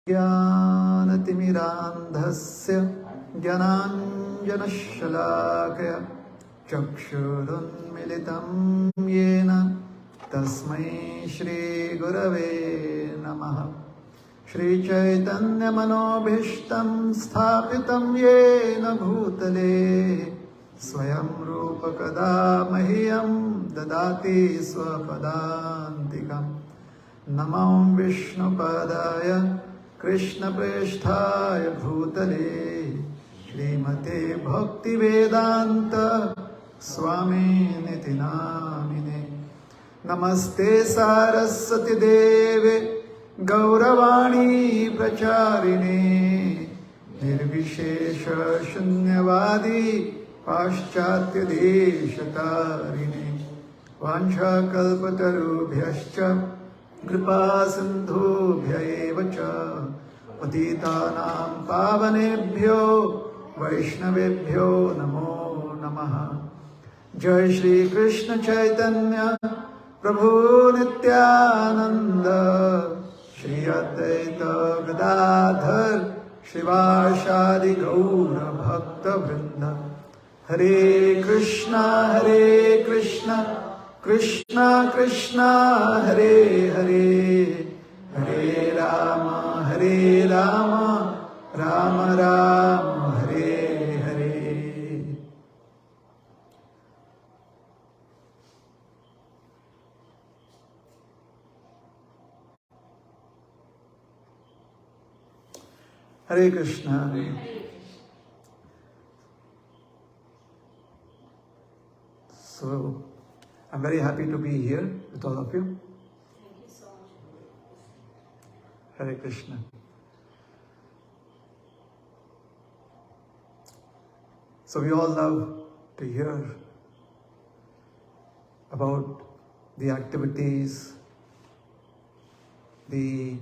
ज्ञानतिमिरान्धस्य ज्ञानाञ्जनशलाकया चक्षुरुन्मिलितं येन तस्मै श्रीगुरवे नमः। श्रीचैतन्यमनोभीष्टं स्थापितं येन भूतले स्वयं रूपकदा मह्यं ददाति स्वपदान्तिकम्। नमो विष्णुपादाय कृष्णप्रेष्ठाय भूतले श्रीमते भक्तिवेदान्त स्वामिनिति नामिने। नमस्ते सारस्वती देवे गौरवाणी प्रचारिणे निर्विशेष शून्यवादी पाश्चात्य देशतारिणे। वाञ्छाकल्पतरुभ्यश्च कृपा सिन्धुभ्य एव च पतितानां पावनेभ्यो वैष्णवेभ्यो नमो नमः। जय श्री कृष्ण चैतन्य प्रभु नित्यानंद श्री अद्वैत गदाधर श्रीवासादि गौर भक्त वृंद। हरे कृष्णा कृष्णा कृष्णा हरे हरे, हरे Ram Ram Ram Hare Hare. Hare Krishna. So, I'm very happy to be here with all of you. Thank you so much. Hare Krishna. So we all love to hear about the activities, the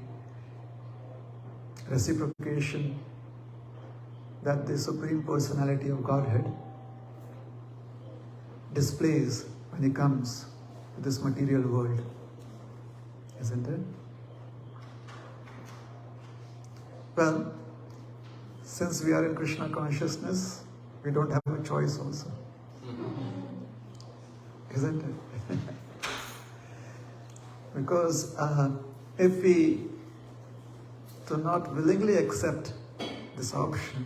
reciprocation that the Supreme Personality of Godhead displays when He comes to this material world, isn't it? Well, since we are in Krishna consciousness, we don't have a choice also, isn't it? Because if we do not willingly accept this option,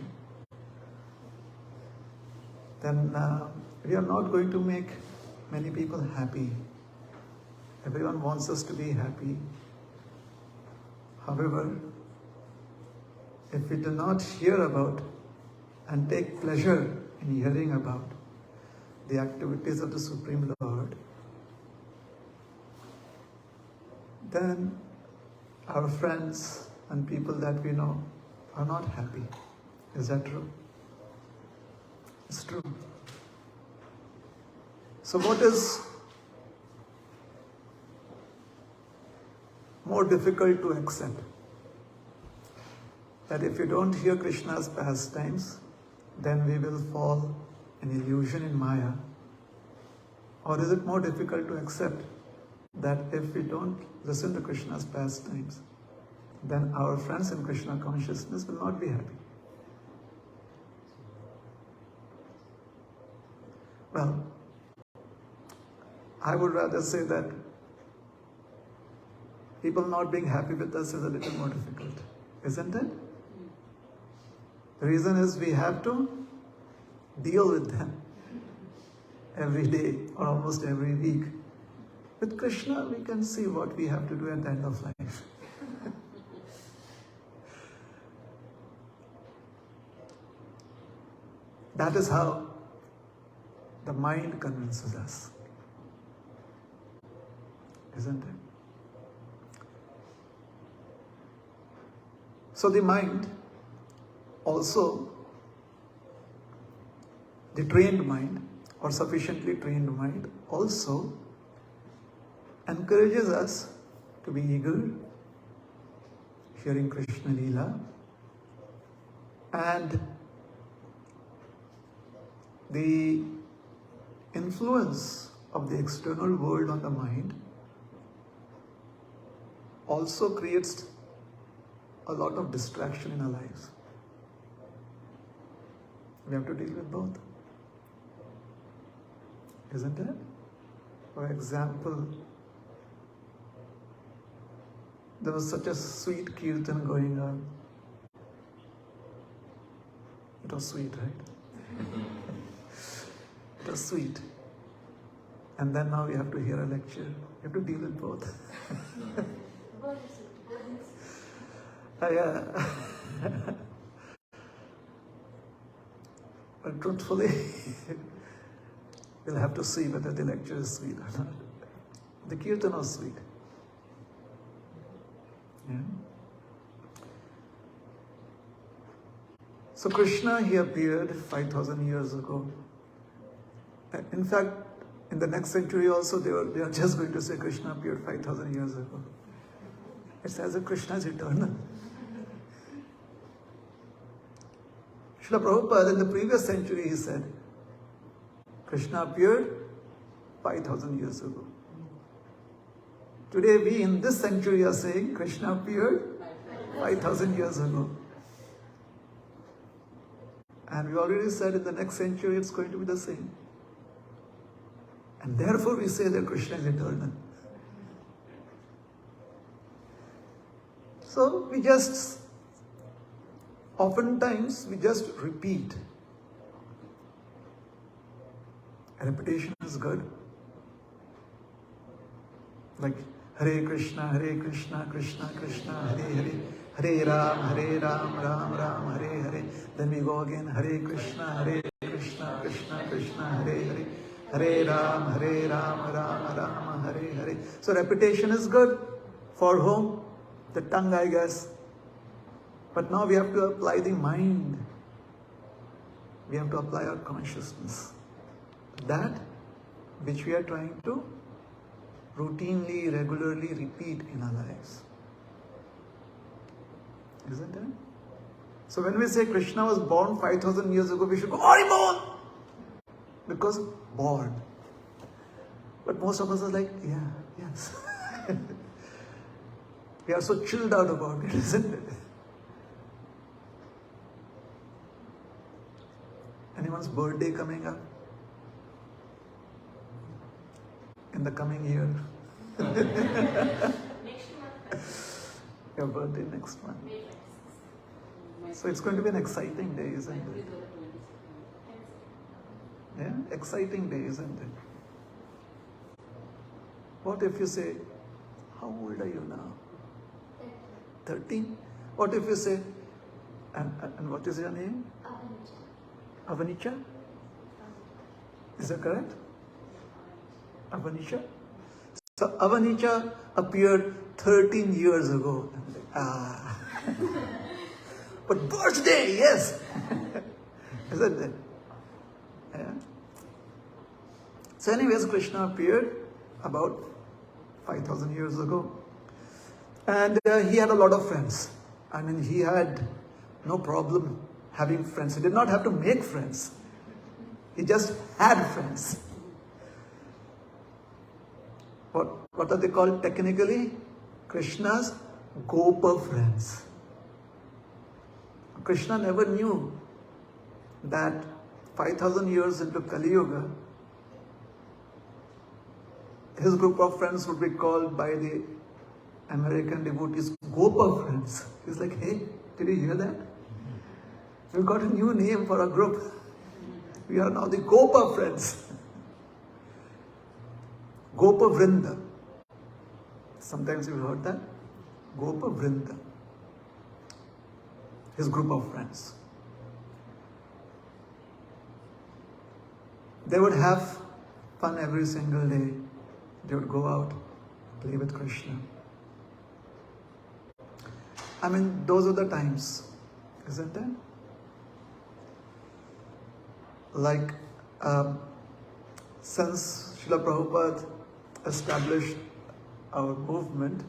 then we are not going to make many people happy. Everyone wants us to be happy. However, if we do not hear about and take pleasure in hearing about the activities of the Supreme Lord, then our friends and people that we know are not happy. Is that true? It's true. So what is more difficult to accept? That if you don't hear Krishna's pastimes, then we will fall in illusion in Maya? Or is it more difficult to accept that if we don't listen to Krishna's pastimes, then our friends in Krishna consciousness will not be happy? Well, I would rather say that people not being happy with us is a little more difficult, isn't it? The reason is we have to deal with them every day or almost every week. With Krishna, we can see what we have to do at the end of life. That is how the mind convinces us, isn't it? So the mind also, the trained mind or sufficiently trained mind also encourages us to be eager, hearing Krishna Leela, and the influence of the external world on the mind also creates a lot of distraction in our lives. We have to deal with both. Isn't it? For example, there was such a sweet kirtan going on. It was sweet, right? It was sweet. And then now we have to hear a lecture. We have to deal with both. Yeah. But truthfully, we'll have to see whether the lecture is sweet or not. The kirtan was sweet. Yeah. So Krishna, he appeared 5,000 years ago. In fact, in the next century also, they are just going to say Krishna appeared 5,000 years ago. It's as if Krishna is eternal. Srila Prabhupada, in the previous century, he said, Krishna appeared 5,000 years ago. Today, we in this century are saying Krishna appeared 5,000 years ago. And we already said in the next century it's going to be the same. And therefore we say that Krishna is eternal. So oftentimes we just repeat. Repetition is good. Like Hare Krishna, Krishna Krishna, Hare Hare, Hare Ram, Ram Ram, Hare Hare. Then we go again, Hare Krishna, Krishna Krishna, Hare Hare, Hare Ram, Ram Ram, Hare Hare. So repetition is good. For whom? The tongue, I guess. But now we have to apply the mind. We have to apply our consciousness. That which we are trying to routinely, regularly repeat in our lives. Isn't it? So when we say Krishna was born 5,000 years ago, we should go, Haribol! Because born. But most of us are like, yeah, yes. We are so chilled out about it, isn't it? Anyone's birthday coming up? In the coming year? Next month. Your birthday next month. So it's going to be an exciting day, isn't it? Yeah, exciting day, isn't it? What if you say, how old are you now? 13? What if you say, and what is your name? Avanisha? Is that correct? Avanisha? So Avanisha appeared 13 years ago. But birthday, yes! Isn't it? Yeah. So anyways, Krishna appeared about 5,000 years ago. And he had a lot of friends. I mean, he had no problem having friends. He did not have to make friends. He just had friends. What are they called technically? Krishna's Gopa friends. Krishna never knew that 5,000 years into Kali Yuga, his group of friends would be called by the American devotees Gopa friends. He's like, hey, did you hear that? We've got a new name for our group. We are now the Gopa friends. Gopa Vrinda. Sometimes you've heard that. Gopa Vrinda. His group of friends. They would have fun every single day. They would go out, play with Krishna. I mean, those are the times, isn't it? Like, since Srila Prabhupada established our movement,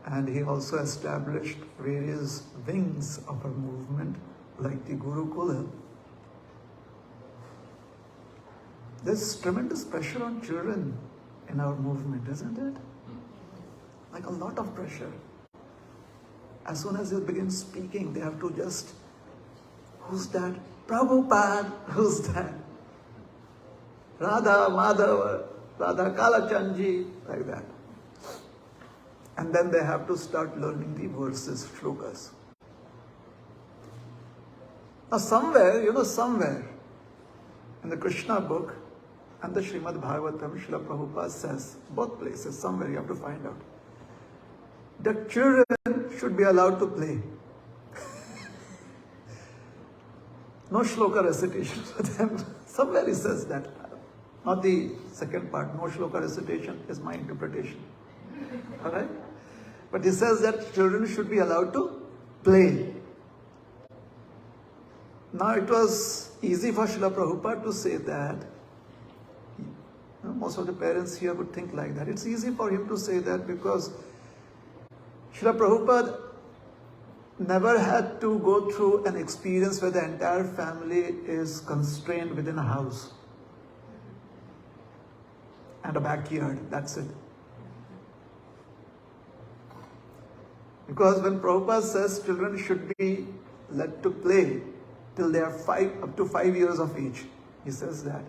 and he also established various wings of our movement, like the Gurukula, there's tremendous pressure on children in our movement, isn't it? Like a lot of pressure. As soon as he begins speaking, they have to just, who's that? Prabhupada, who's that? Radha Madhava, Radha Kalachandji, like that. And then they have to start learning the verses, shlokas. Now somewhere in the Krishna book and the Srimad Bhagavatam, Srila Prabhupada says, both places, somewhere you have to find out, that children should be allowed to play. No shloka recitation for them. Somewhere he says that. Not the second part, no shloka recitation is my interpretation. Alright? But he says that children should be allowed to play. Now it was easy for Srila Prabhupada to say that. Most of the parents here would think like that. It's easy for him to say that because Srila Prabhupada never had to go through an experience where the entire family is constrained within a house and a backyard. That's it. Because when Prabhupada says children should be let to play till they are up to 5 years of age, he says that.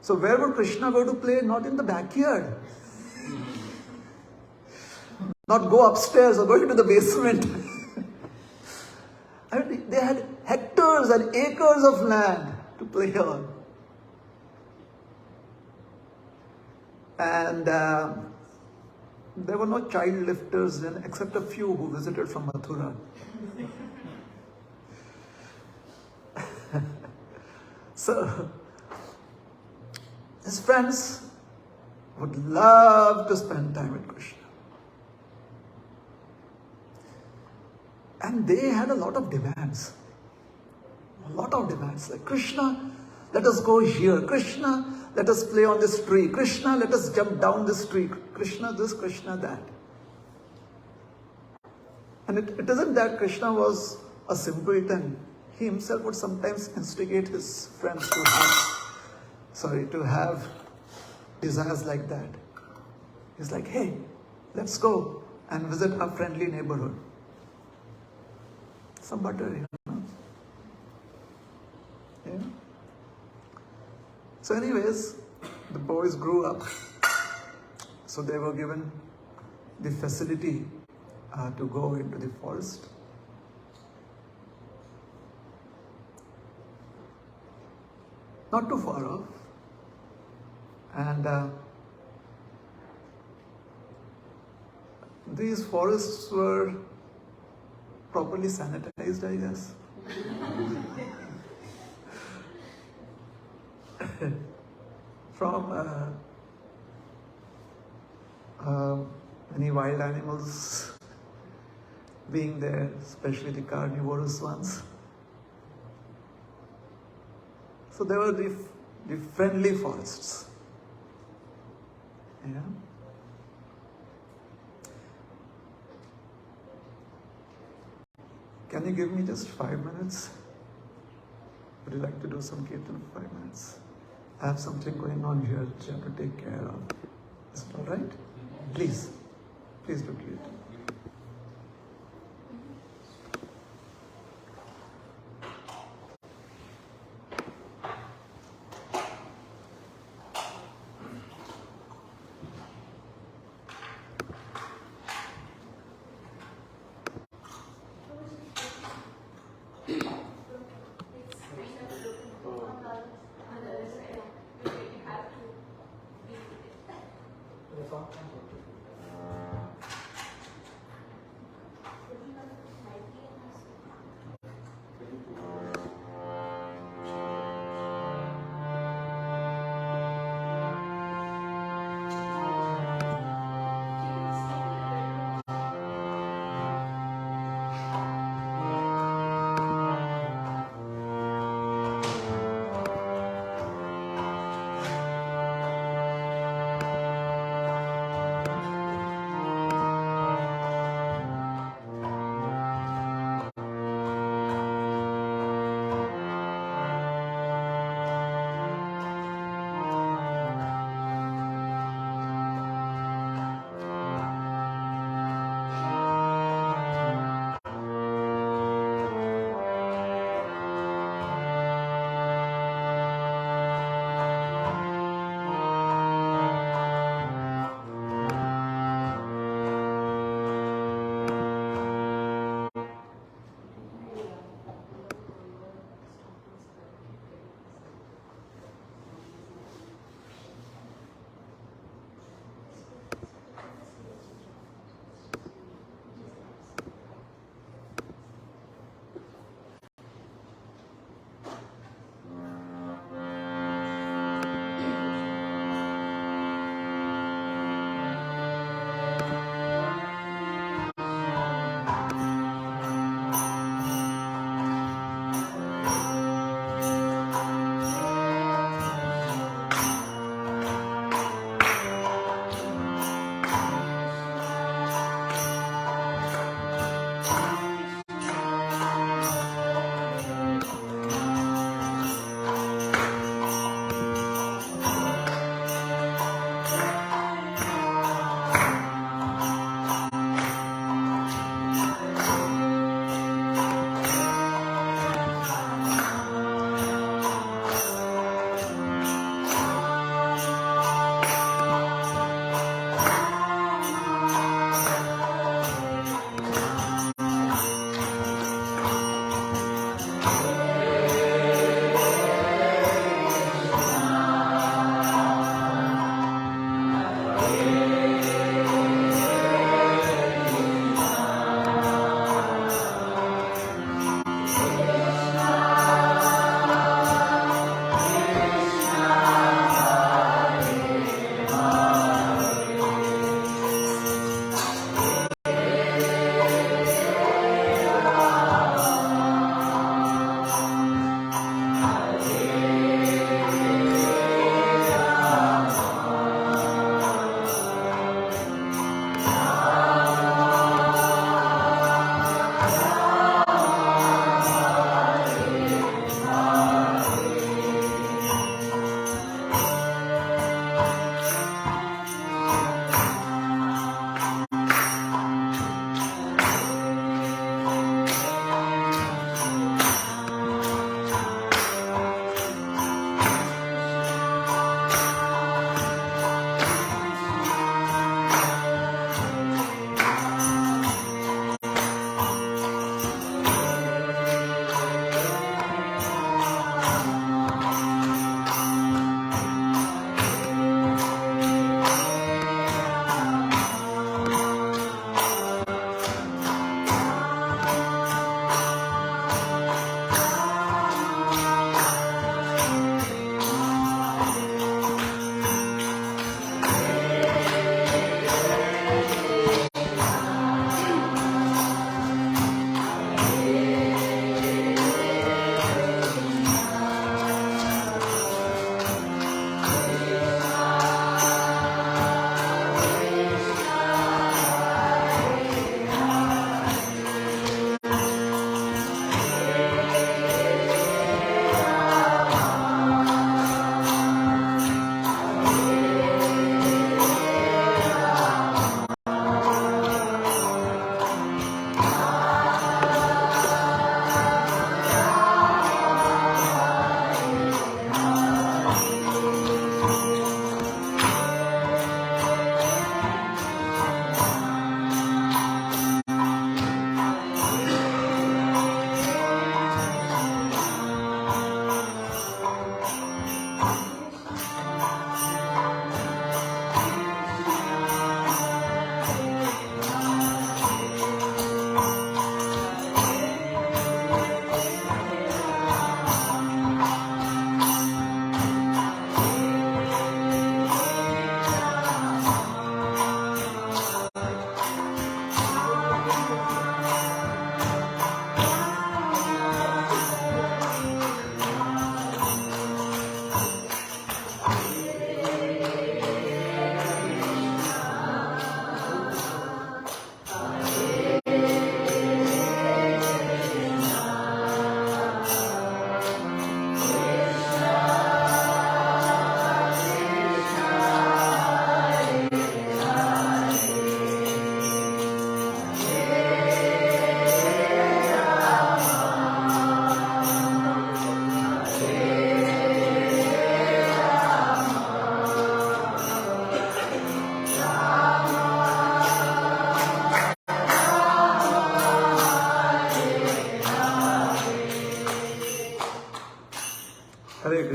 So where would Krishna go to play? Not in the backyard. Not go upstairs or go into the basement. I mean, they had hectares and acres of land to play on. And there were no child lifters then, except a few who visited from Mathura. So, his friends would love to spend time with Krishna. And they had a lot of demands. Like, Krishna, let us go here. Krishna, let us play on this tree. Krishna, let us jump down this tree. Krishna this, Krishna that. And it isn't that Krishna was a simpleton. He himself would sometimes instigate his friends to have desires like that. He's like, hey, let's go and visit a friendly neighborhood. Some butter, Yeah. So anyways, the boys grew up. So they were given the facility to go into the forest. Not too far off. And these forests were properly sanitized, I guess. From many wild animals being there, especially the carnivorous ones. So there were the friendly forests. Yeah. Can you give me just 5 minutes? Would you like to do some kirtan for 5 minutes? I have something going on here which I have to take care of. Is it all right? Please do kirtan.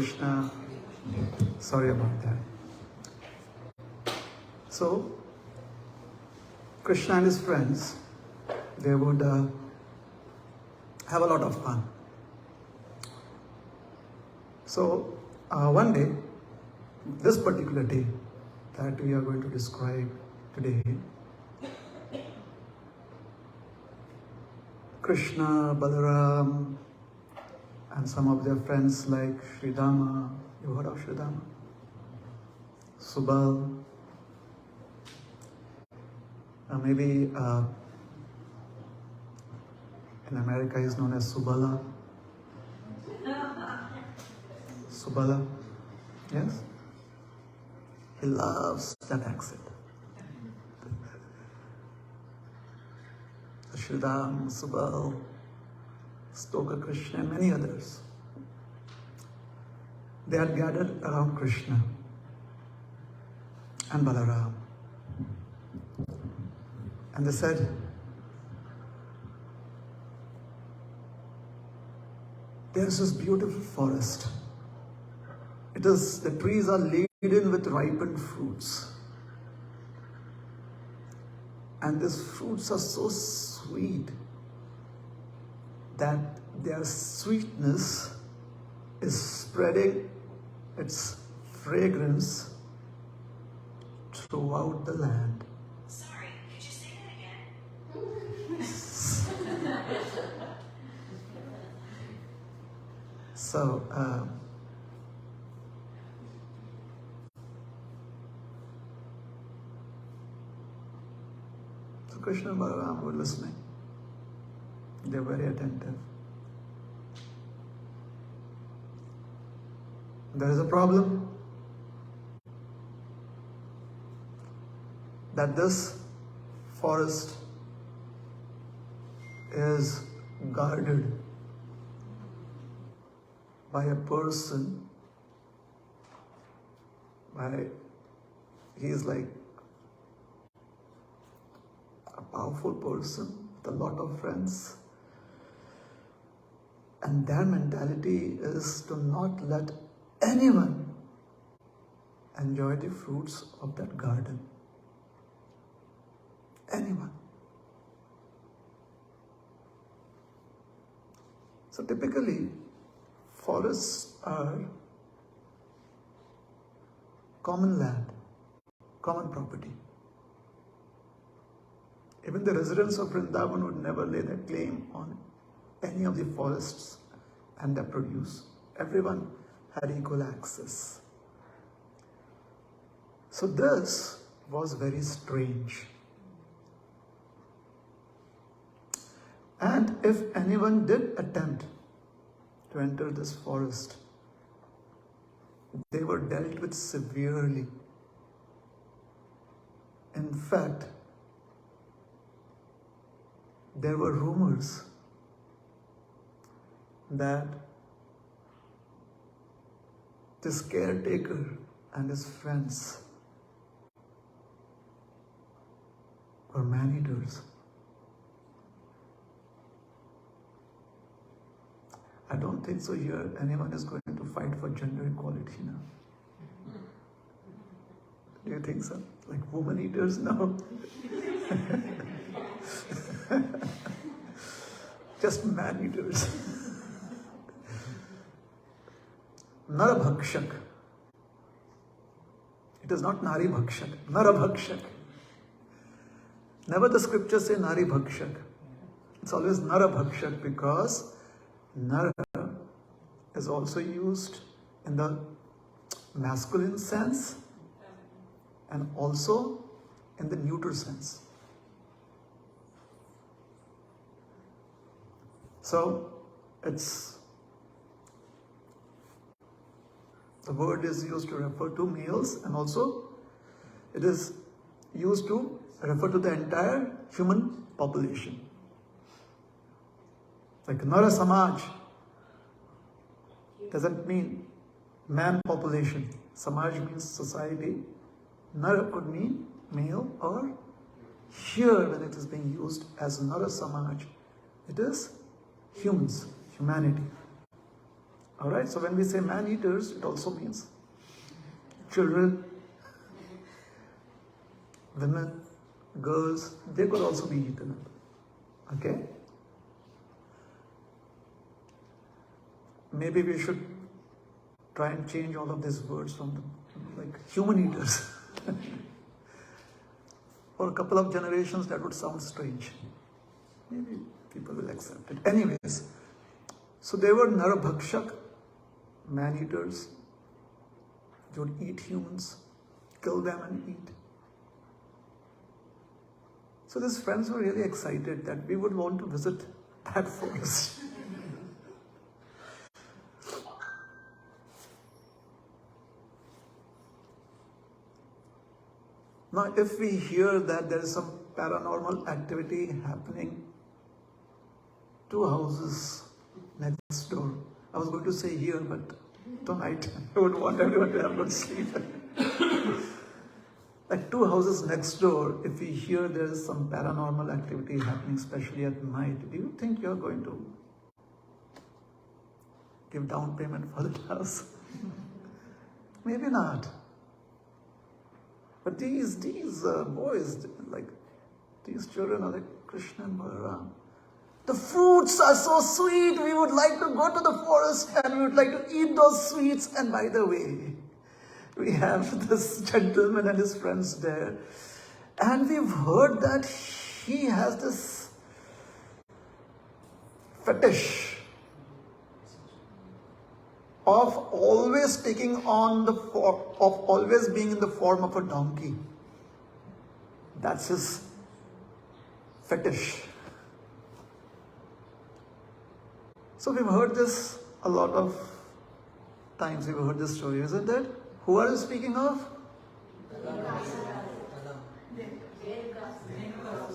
Krishna. Sorry about that. So, Krishna and his friends, they would have a lot of fun. So, one day, this particular day that we are going to describe today, Krishna, Balaram, and some of their friends like Sridhama, you heard of Sridhama? Subal, maybe in America he's known as Subala. Subala, yes? He loves that accent. Sridham, Subal, Stoker Krishna, and many others. They had gathered around Krishna and Balaram. And they said, there's this beautiful forest. The trees are laden with ripened fruits. And these fruits are so sweet that their sweetness is spreading its fragrance throughout the land. Sorry, could you say that again? So, Krishna and Balaram were listening. They were very attentive. There is a problem that this forest is guarded by a person, he is like a powerful person with a lot of friends, and their mentality is to not let anyone enjoy the fruits of that garden. Anyone. So typically, forests are common land, common property. Even the residents of Vrindavan would never lay their claim on any of the forests and their produce. Everyone had equal access. So this was very strange. And if anyone did attempt to enter this forest, they were dealt with severely. In fact, there were rumors that this caretaker and his friends were man-eaters. I don't think so here anyone is going to fight for gender equality now. Do you think so? Like woman eaters? No. Just man eaters. Narabhakshak. It is not Nari Bhakshak. Narabhakshak. Never the scriptures say Nari Bhakshak. It's always Narabhakshak because Nara is also used in the masculine sense and also in the neuter sense. So the word is used to refer to males, and also it is used to refer to the entire human population. Like Nara Samaj doesn't mean man population. Samaj means society. Nara could mean male, or here when it is being used as Nara Samaj, it is humans, humanity. Alright, so when we say man-eaters, it also means children, women, girls, they could also be eaten up. Okay? Maybe we should try and change all of these words from human eaters. For a couple of generations, that would sound strange. Maybe people will accept it. Anyways, so they were Narabhakshak, man-eaters. They would eat humans, kill them and eat. So these friends were really excited that we would want to visit that forest. Now, if we hear that there is some paranormal activity happening 2 houses next door, I was going to say here, but tonight I would want everyone to have good sleep. Like 2 houses next door, if we hear there is some paranormal activity happening, especially at night, do you think you're going to give down payment for the house? Maybe not. But these boys, like these children are like Krishna and Balaram. The fruits are so sweet, we would like to go to the forest and we would like to eat those sweets. And by the way, we have this gentleman and his friends there. And we've heard that he has this fetish of always taking on the form, of always being in the form of a donkey. That's his fetish. So we've heard this a lot of times. We've heard this story, isn't it? Who are you speaking of?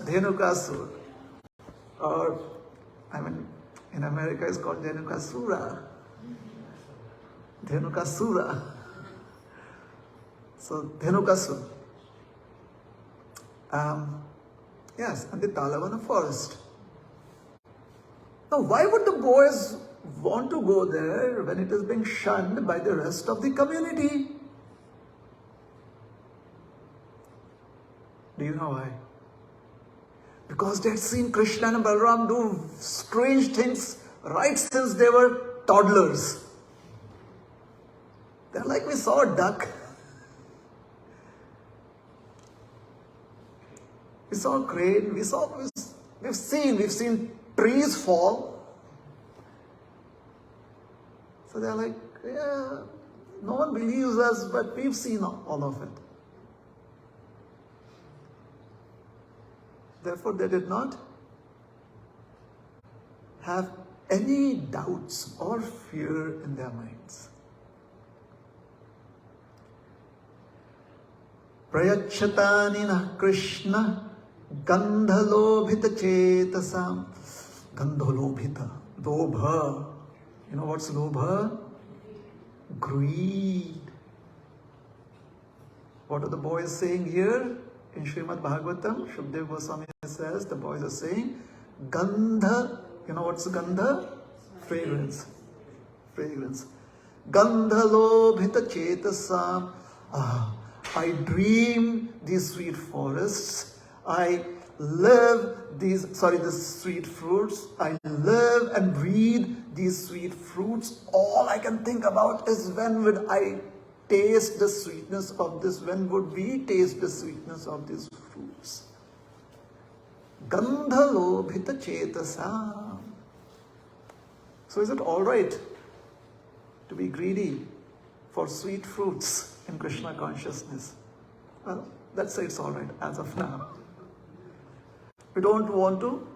Dhenukasur. Or, in America it's called Dhenukasura. Dhenukasura. So, Dhenukasur. Yes, and the Talavana forest. Now, why would the boys want to go there when it is being shunned by the rest of the community? Do you know why? Because they had seen Krishna and Balaram do strange things right since they were toddlers. They're like, we saw a duck. We saw a crane. We've seen trees fall. So they're like, yeah, no one believes us, but we've seen all of it. Therefore, they did not have any doubts or fear in their minds. Prayachatani Krishna Gandhalobhita Chetasam. Gandhalobhita. Lobha. You know what's lobha? Greed. What are the boys saying here? In Srimad Bhagavatam, Shukdev Goswami says, the boys are saying, Gandha. You know what's Gandha? Fragrance. Fragrance. Gandhalobhita Chetasam. I dream these sweet forests. I live these sweet fruits. I live and breathe these sweet fruits. All I can think about is when would I taste the sweetness of this? When would we taste the sweetness of these fruits? Gandhalobhita chetasam. So is it all right to be greedy for sweet fruits in Krishna consciousness? Well, let's say it's all right as of now. We don't want to,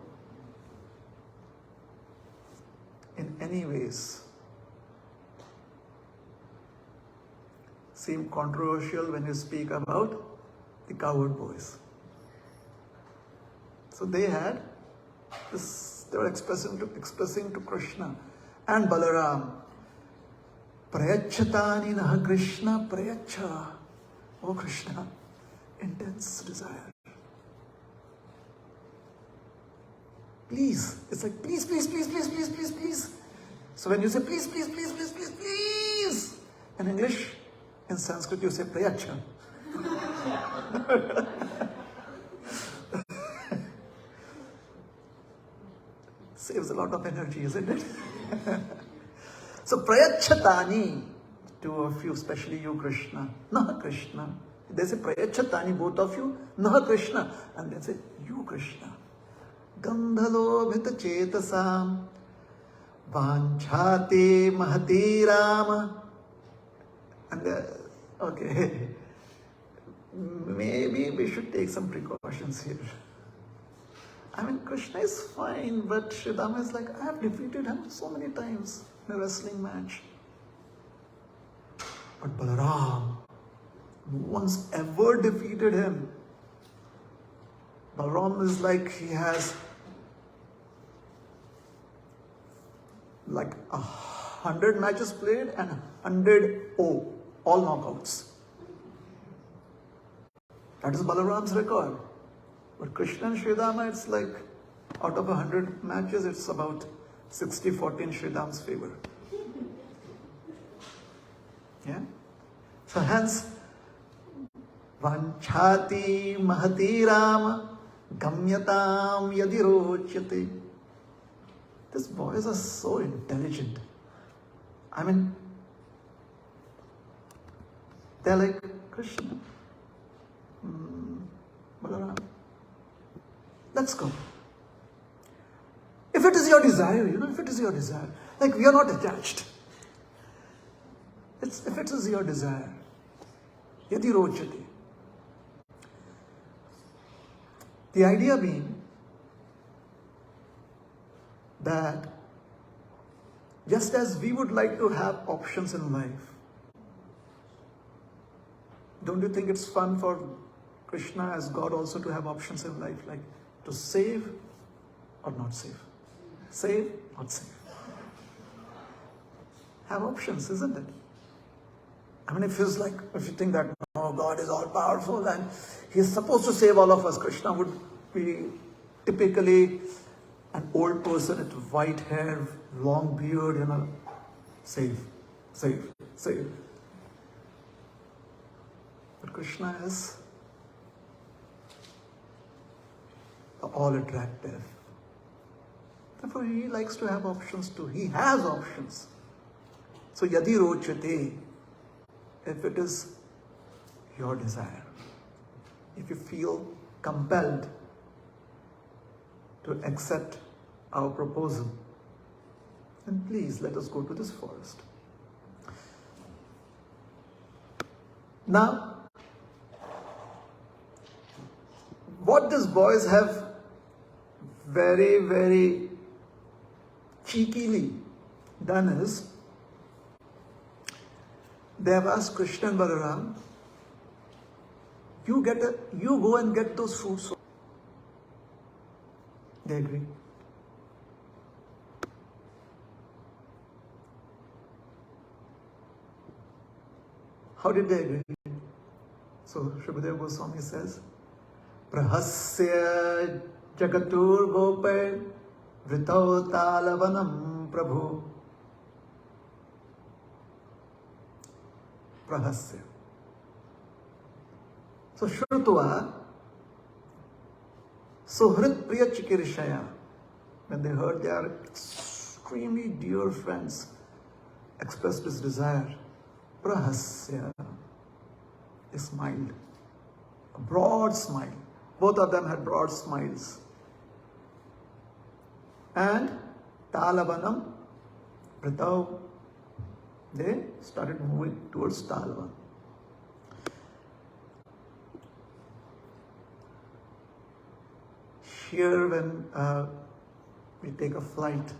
in any ways, seem controversial when you speak about the cowherd boys. So they had this, they were expressing to Krishna and Balaram, Prayachatani naha Krishna prayacha. Oh Krishna, intense desire. Please, it's like, please, please, please, please, please, please, please. So when you say please, please, please, please, please, please, in English, in Sanskrit you say prayacha. Saves a lot of energy, isn't it? So prayachatani, two of you, especially you, Krishna, Naha Krishna. They say prayachatani, both of you, Naha Krishna. And they say, you Krishna. Gandhalobhita chetasam vanchate mahati rama. And okay, maybe we should take some precautions here. I mean, Krishna is fine, but Sridhama is like, I have defeated him so many times in a wrestling match. But Balaram, no one's ever defeated him. Balaram is like, he has like 100 matches played and 100 all knockouts. That is Balaram's record. But Krishna and Sridhama, it's like out of 100 matches, it's about 60-40 in Sridham's favor. Yeah? So hence, Vanchati Mahati Rama Gamyatam Yadirochyate. These boys are so intelligent. I mean, they're like Krishna, Balaram. Let's go. If it is your desire, if it is your desire, like we are not attached. If it is your desire, yadi rochati. The idea being that just as we would like to have options in life, don't you think it's fun for Krishna as God also to have options in life, like to save or not save? Save, not save. Have options, isn't it? I mean, if you think that, no, God is all powerful and He's supposed to save all of us, Krishna would be typically an old person with white hair, long beard, save, save, save. But Krishna is all attractive. Therefore, He likes to have options too. He has options. So, yadi rochate, if it is your desire, if you feel compelled to accept our proposal, then please let us go to this forest. Now, what these boys have very, very cheekily done is, they have asked Krishna and Balaram, you go and get those fruits. They agree. How did they agree? So Shribadeva Goswami says, Prahasya Jagatur Gope Vritau Talavanam Prabhu. Prahasya. So Shrutva Suhrit Priya Chikirishaya. When they heard their extremely dear friends expressed this desire, Prahasya, he smiled. A broad smile. Both of them had broad smiles. And Talavanam, Prithav, they started moving towards Talavan. Here, when we take a flight,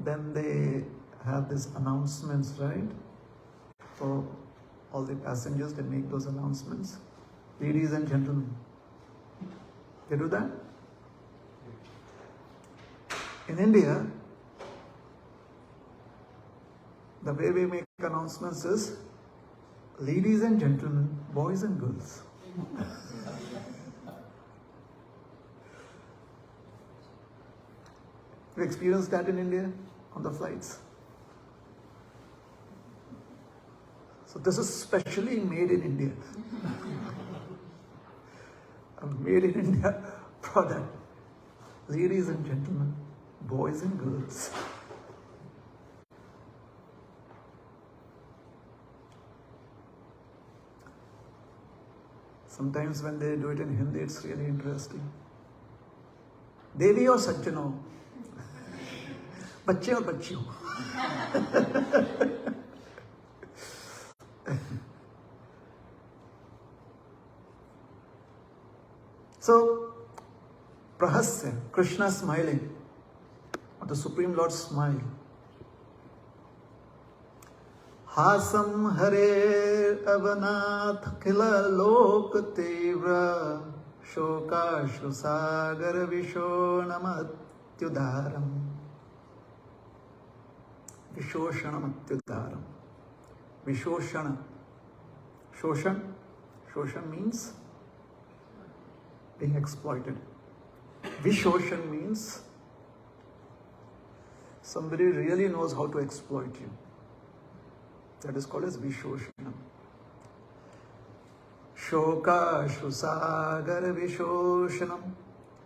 then they have these announcements, right? For all the passengers, they make those announcements. Ladies and gentlemen, they do that? In India, the way we make announcements is, ladies and gentlemen, boys and girls. You experienced that in India on the flights? So this is specially made in India. A made in India product. Ladies and gentlemen, boys and girls. Sometimes when they do it in Hindi, it's really interesting. Devi और सज्जनों, बच्चे और बच्चियों. So, Prahasya, Krishna smiling, or the Supreme Lord smile. Hasam hare avanath khila lok tevra shoka shrusagar vishonamatyudaram. Vishoshanamatyudaram. Vishoshana. Shoshan means being exploited. Vishoshan means somebody really knows how to exploit you. That is called as Vishoshanam. Shoka Shrusagar Vishoshanam.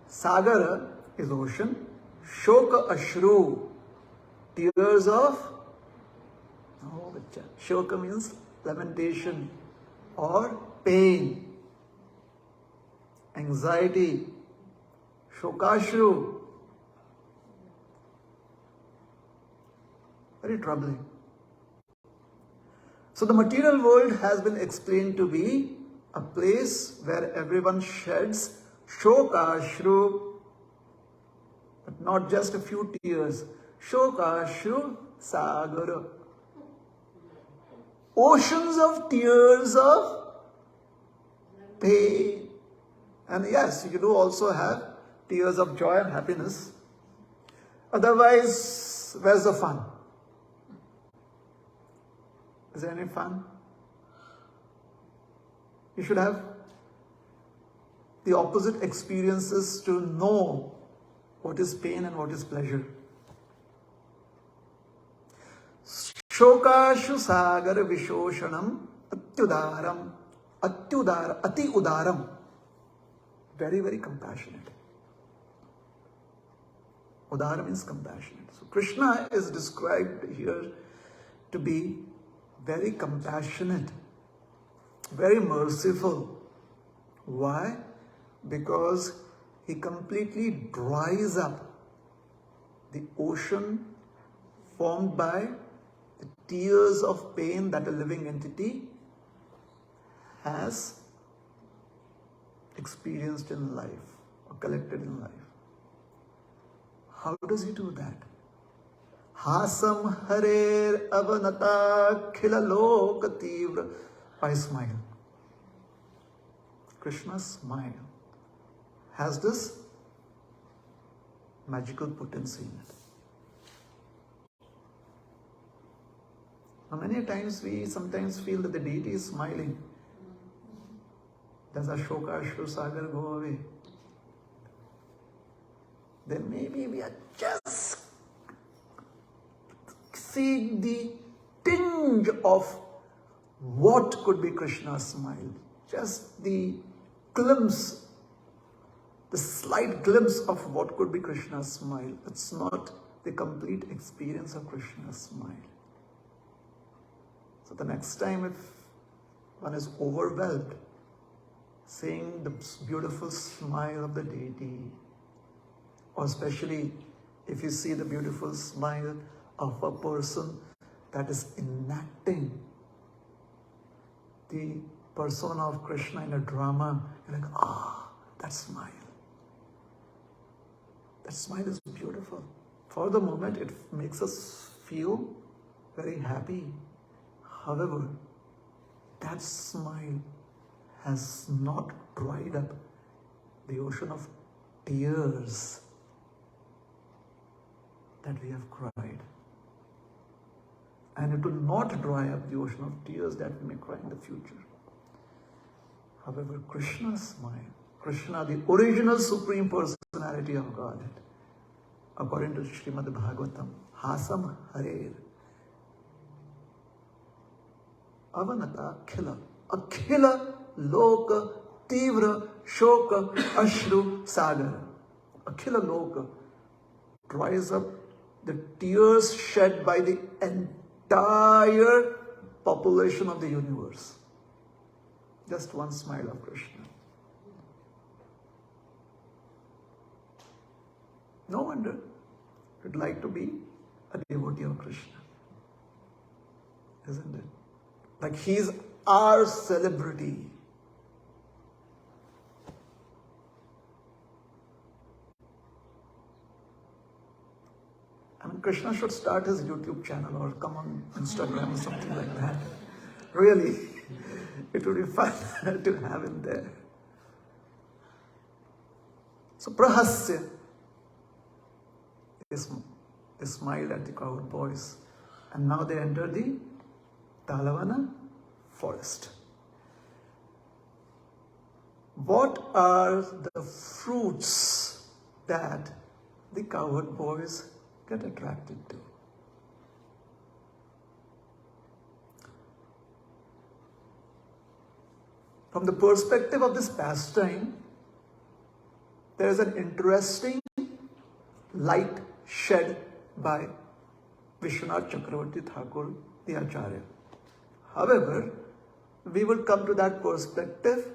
Sagara is ocean. Shoka Ashru, tears of. Oh, bacha. Shoka means lamentation or pain, anxiety. Shokashru. Very troubling. So the material world has been explained to be a place where everyone sheds shokashru, but not just a few tears. Shokashru sagara. Oceans of tears of pain. And yes, you do also have tears of joy and happiness. Otherwise, where's the fun? Is there any fun? You should have the opposite experiences to know what is pain and what is pleasure. Shokashu sagar vishoshanam atyudaram. Atyudara, ati udaram. Very, very compassionate. Udara means compassionate. So Krishna is described here to be very compassionate, very merciful. Why? Because he completely dries up the ocean formed by the tears of pain that a living entity has experienced in life or collected in life. How does he do that? Hasam harer avanata khila loka tivra. By smile. Krishna's smile has this magical potency in it. Now many times we sometimes feel that the deity is smiling. Does Ashoka Ashru Sagar go away? Then maybe we are just seeing the tinge of what could be Krishna's smile. Just the glimpse, the slight glimpse of what could be Krishna's smile. It's not the complete experience of Krishna's smile. So the next time if one is overwhelmed, seeing the beautiful smile of the deity, or especially if you see the beautiful smile of a person that is enacting the persona of Krishna in a drama, you're like, that smile. That smile is beautiful. For the moment, it makes us feel very happy. However, that smile has not dried up the ocean of tears that we have cried. And it will not dry up the ocean of tears that we may cry in the future. However, Krishna's smile, Krishna, the original Supreme Personality of Godhead, according to Srimad Bhagavatam, Hasam Harer. Avanata Akhila. Akhila Loka Tivra Shoka Ashru Sagar. Akhila Loka dries up the tears shed by the entire population of the universe. Just one smile of Krishna. No wonder you'd like to be a devotee of Krishna. Isn't it? Like he's our celebrity. I mean, Krishna should start his YouTube channel or come on Instagram or something like that. Really, it would be fun to have him there. So Prahasya, they smiled at the cowherd boys, and now they enter the Talavana forest. What are the fruits that the cowherd boys get attracted to? From the perspective of this pastime, there is an interesting light shed by Vishwanath Chakravarti Thakur, the Acharya. However, we will come to that perspective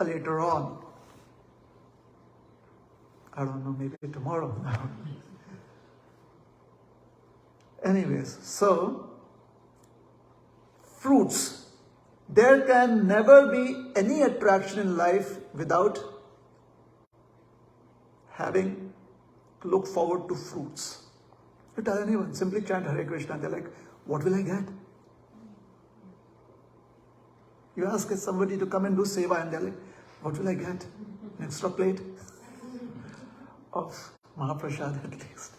later on. I don't know, maybe tomorrow now. Anyways, so, fruits. There can never be any attraction in life without having to look forward to fruits. You tell anyone, simply chant Hare Krishna, they're like, what will I get? You ask somebody to come and do seva and they're like, what will I get? An extra plate of Mahaprasad at least.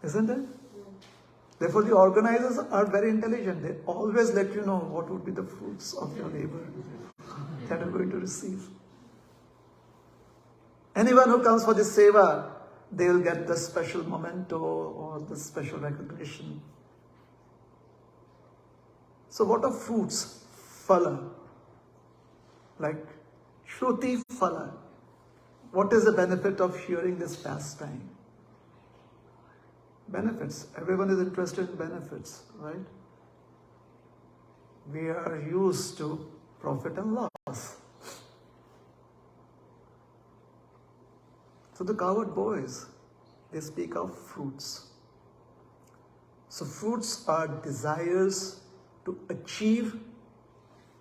Isn't it? Therefore, the organizers are very intelligent. They always let you know what would be the fruits of your labor that you're going to receive. Anyone who comes for this seva, they will get the special memento or the special recognition. So what are fruits? Phala. Like Shruti Phala. What is the benefit of hearing this pastime? Benefits. Everyone is interested in benefits, right? We are used to profit and loss. So the cowherd boys, they speak of fruits. So fruits are desires to achieve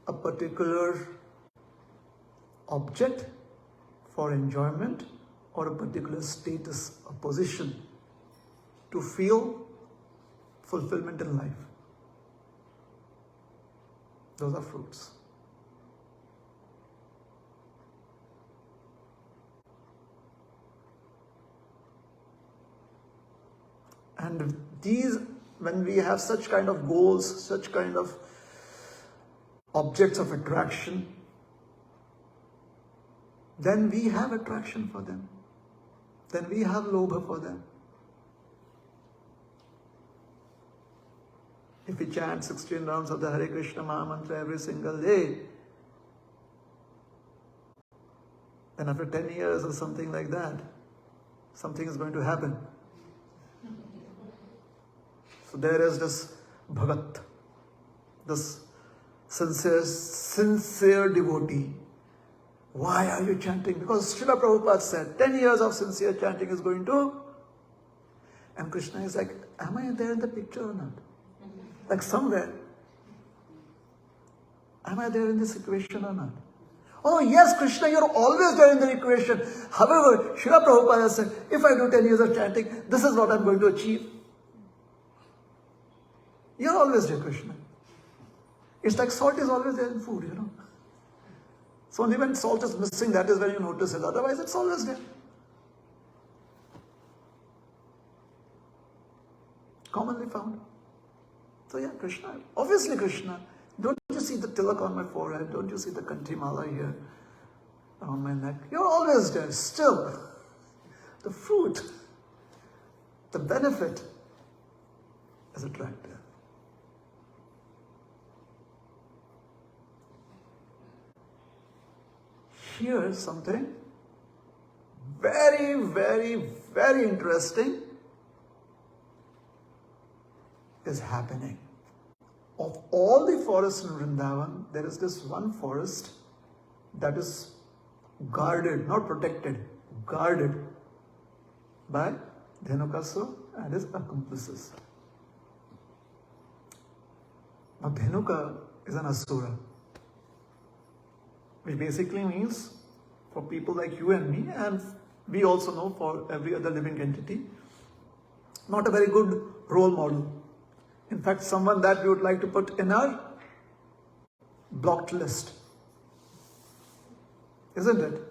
a particular object for enjoyment or a particular status or position to feel fulfillment in life. Those are fruits. And these, when we have such kind of goals, such kind of objects of attraction, then we have attraction for them. Then we have lobha for them. If we chant 16 rounds of the Hare Krishna Maha Mantra every single day, then after 10 years or something like that, something is going to happen. So there is this bhagat, this sincere devotee. Why are you chanting? Because Srila Prabhupada said 10 years of sincere chanting is going to. And Krishna is like, am I there in the picture or not? Like somewhere. Am I there in this equation or not? Oh yes, Krishna, you're always there in the equation. However, Srila Prabhupada said, if I do 10 years of chanting, this is what I'm going to achieve. You're always there, Krishna. It's like salt is always there in food, you know. So only when salt is missing, that is when you notice it. Otherwise, it's always there. Commonly found. So yeah, Krishna. Obviously Krishna. Don't you see the tilak on my forehead? Don't you see the kanti mala here on my neck? You're always there, still. the fruit, the benefit is attractive. Here's something very, very, very interesting is happening. Of all the forests in Vrindavan, there is this one forest that is guarded, not protected, guarded by Dhenukasura and his accomplices. Now Dhenuka is an asura, which basically means for people like you and me, and we also know for every other living entity, not a very good role model. In fact, someone that we would like to put in our blocked list. Isn't it?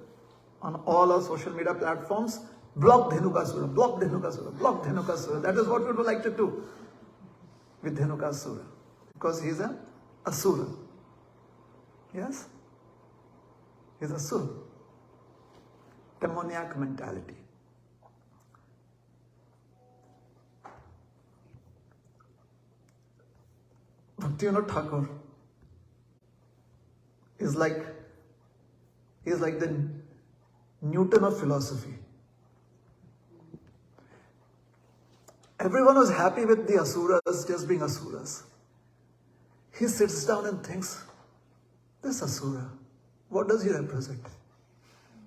On all our social media platforms, block Dhenukasura, block Dhenukasura, block Dhenukasura. That is what we would like to do with Dhenukasura. Because he is an asura. Yes? He is a asura. Demoniac mentality. Bhaktivinoda Thakur is like the Newton of philosophy. Everyone was happy with the asuras just being asuras. He sits down and thinks, this asura, what does he represent?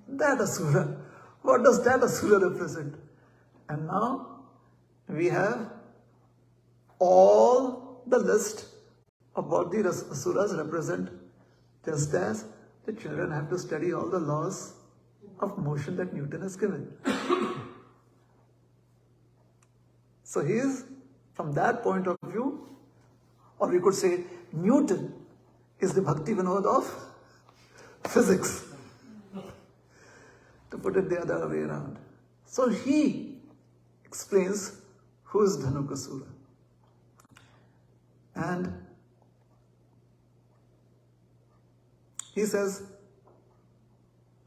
That asura, what does that asura represent? And now we have all the list of what the asuras represent, just as the children have to study all the laws of motion that Newton has given. So he is, from that point of view, or we could say Newton is the Bhakti Vinod of physics, to put it the other way around. So he explains who is Dhenukasura. And he says,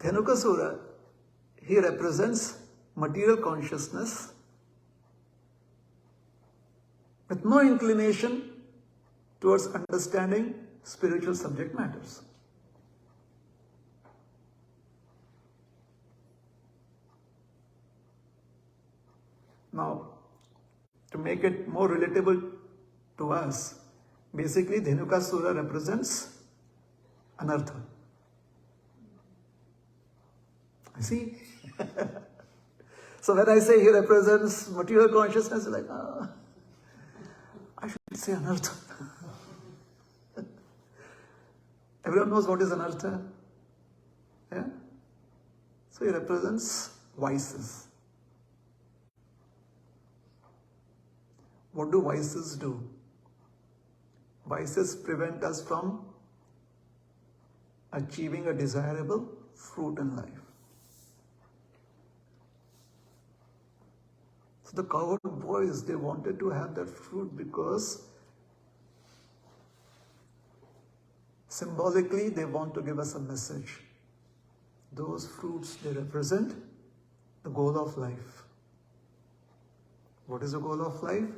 Dhenukasura, he represents material consciousness with no inclination towards understanding spiritual subject matters. Now, to make it more relatable to us, basically Dhenukasura represents anartha. See? So when I say he represents material consciousness, you're like, I should say anartha. Everyone knows what is anartha? Yeah? So he represents vices. What do vices do? Vices prevent us from achieving a desirable fruit in life. So the cowherd boys, they wanted to have that fruit because symbolically they want to give us a message. Those fruits, they represent the goal of life. What is the goal of life?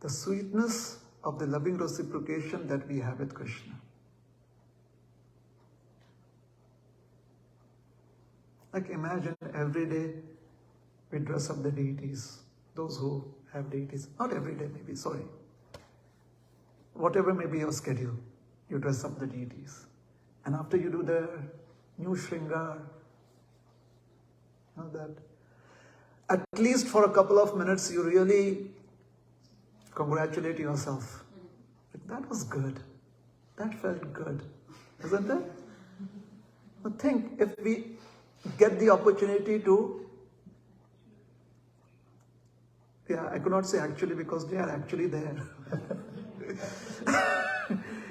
The sweetness of the loving reciprocation that we have with Krishna. Like imagine every day we dress up the deities, those who have deities. Not every day maybe, sorry. Whatever may be your schedule, you dress up the deities. And after you do the new Shringar, you know that, at least for a couple of minutes you really congratulate yourself. That was good. That felt good. Isn't it? But think, if we get the opportunity to, I could not say actually because they are actually there.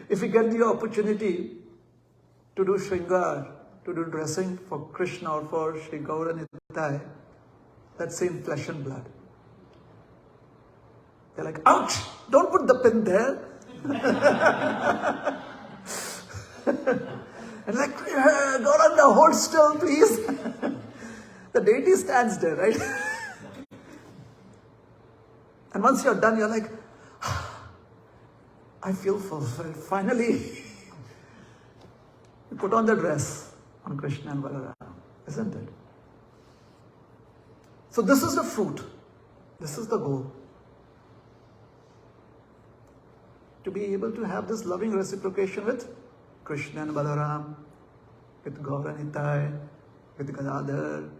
If we get the opportunity to do Shringar, to do dressing for Krishna or for Sri Gaura Nitai, let's say in flesh and blood. They're like, ouch, don't put the pin there. And like, Gauranga, hold still, please. the deity stands there, right? And once you're done, you're like, I feel fulfilled. Finally, you put on the dress on Krishna and Balaram, isn't it? So this is the fruit. This is the goal. To be able to have this loving reciprocation with Krishna and Balaram, with Gaura Nitai, with Gadadhar,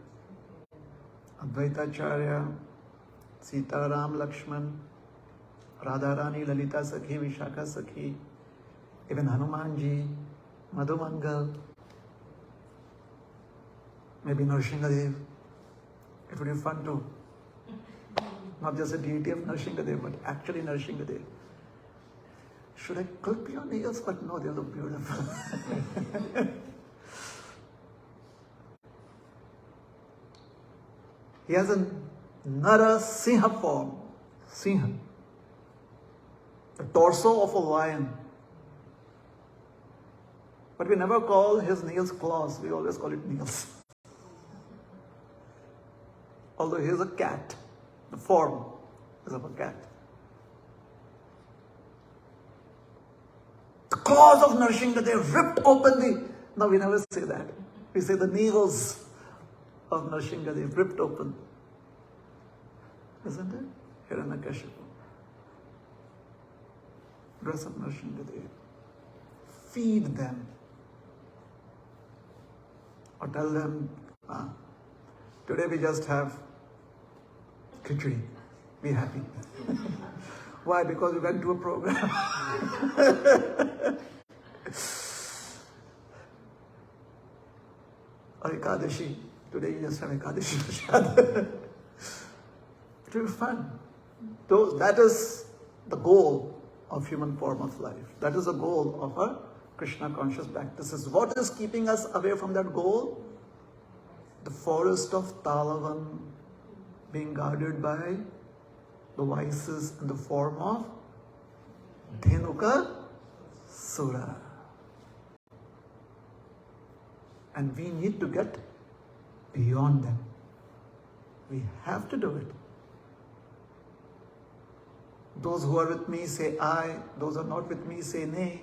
Advaitacharya, Sita Ram Lakshman, Radharani, Lalita Sakhi, Vishakha Sakhi, even Hanumanji, Madhumangal, maybe Nrsimhadev. It would be fun too. Not just a deity of Nrsimhadev, but actually Nrsimhadev. Should I clip your nails? But no, they look beautiful. He has a Nara Sinha form. Sinha. The torso of a lion. But we never call his nails claws. We always call it nails. Although he is a cat. The form is of a cat. The claws of Nrsimhadev ripped open the... No, we never say that. We say the nails of Nrsimhadev ripped open. Isn't it? Hiranyakashipu. Dress of Nrsimhadev. Feed them. Or tell them, today we just have khichdi. Be happy. Why? Because we went to a program. Or Ekadashi. Today you just have Ekadashi Prasad. It will be fun. That is the goal of human form of life. That is the goal of our Krishna conscious practices. What is keeping us away from that goal? The forest of Talavan being guarded by the vices in the form of Dhenuka Sura. And we need to get beyond them. We have to do it. Those who are with me say I, those who are not with me say nay.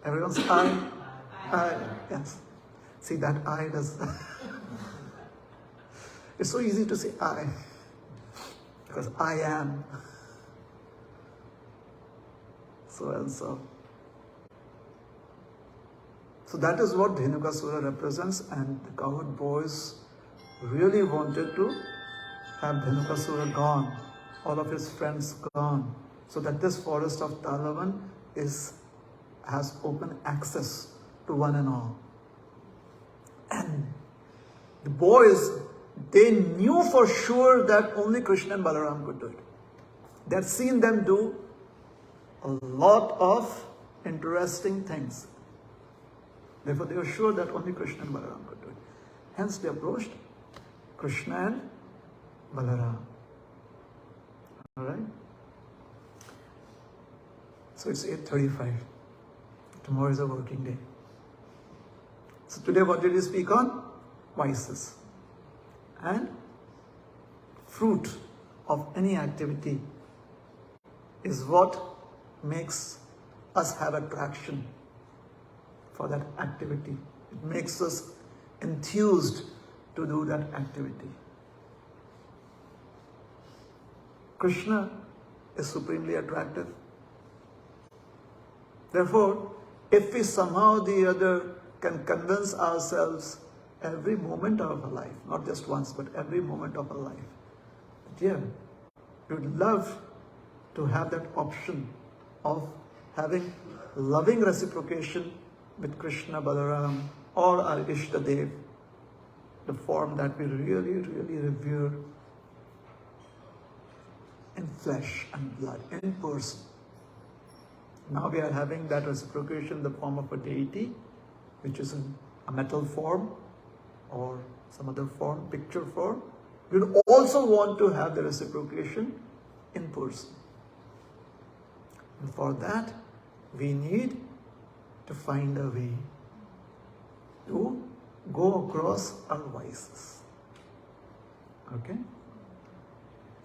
Everyone's I, yes. See that I does. It's so easy to say I, because I am so and so. So that is what Dhenuka Sura represents, and the cowherd boys really wanted to have Dhenuka Sura gone, all of his friends gone, so that this forest of Talavan has open access to one and all. And the boys, they knew for sure that only Krishna and Balaram could do it. They had seen them do a lot of interesting things. Therefore, they were sure that only Krishna and Balaram could do it. Hence, they approached Krishna and Balaram. All right? So it's 8:35. Tomorrow is a working day. So today, what did we speak on? Vices. And fruit of any activity is what makes us have attraction for that activity. It makes us enthused to do that activity. Krishna is supremely attractive. Therefore, if we somehow or the other can convince ourselves every moment of our life, not just once, but every moment of our life, that yeah, we would love to have that option of having loving reciprocation with Krishna, Balaram, or our Ishtadev, the form that we really, really revere in flesh and blood, in person. Now we are having that reciprocation in the form of a deity, which is in a metal form or some other form, picture form. We would also want to have the reciprocation in person. And for that, we need to find a way to go across our vices. Okay?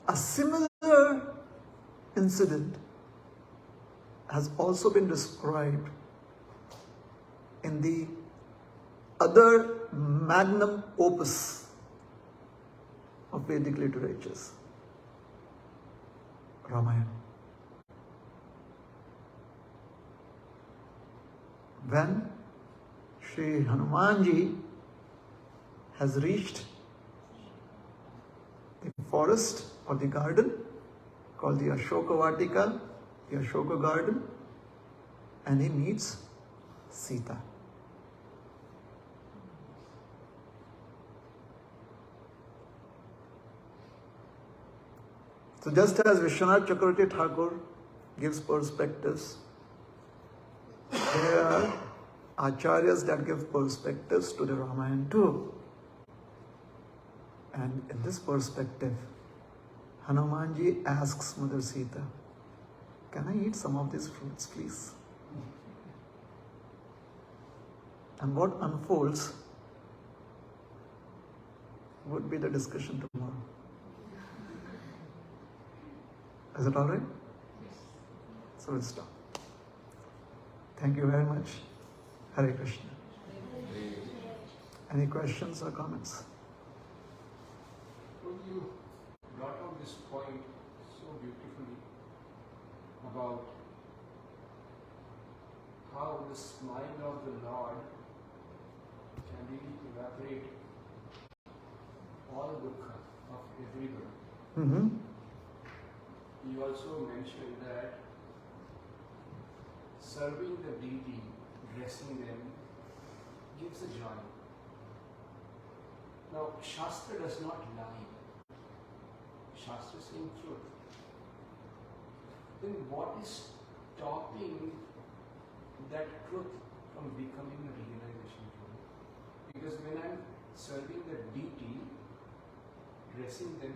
A similar incident has also been described in the other magnum opus of Vedic literatures, Ramayana. When Sri Hanumanji has reached the forest or the garden called the Ashoka Vatika, the Ashoka garden, and he meets Sita. So just as Vishwanath Chakravarti Thakur gives perspectives, there are acharyas that give perspectives to the Ramayana too. And in this perspective, Hanumanji asks Mother Sita, "Can I eat some of these fruits, please?" And what unfolds would be the discussion tomorrow. Is it all right? So we'll stop. Thank you very much. Hare Krishna. Any questions or comments? Well, you brought out this point so beautifully about how the smile of the Lord can really evaporate all dukkha of everybody. Mm-hmm. You also mentioned that serving the deity, dressing them, gives a joy. Now, Shastra does not lie. Shastra is saying truth. Then what is stopping that truth from becoming a realization truth? Because when I'm serving the deity, dressing them,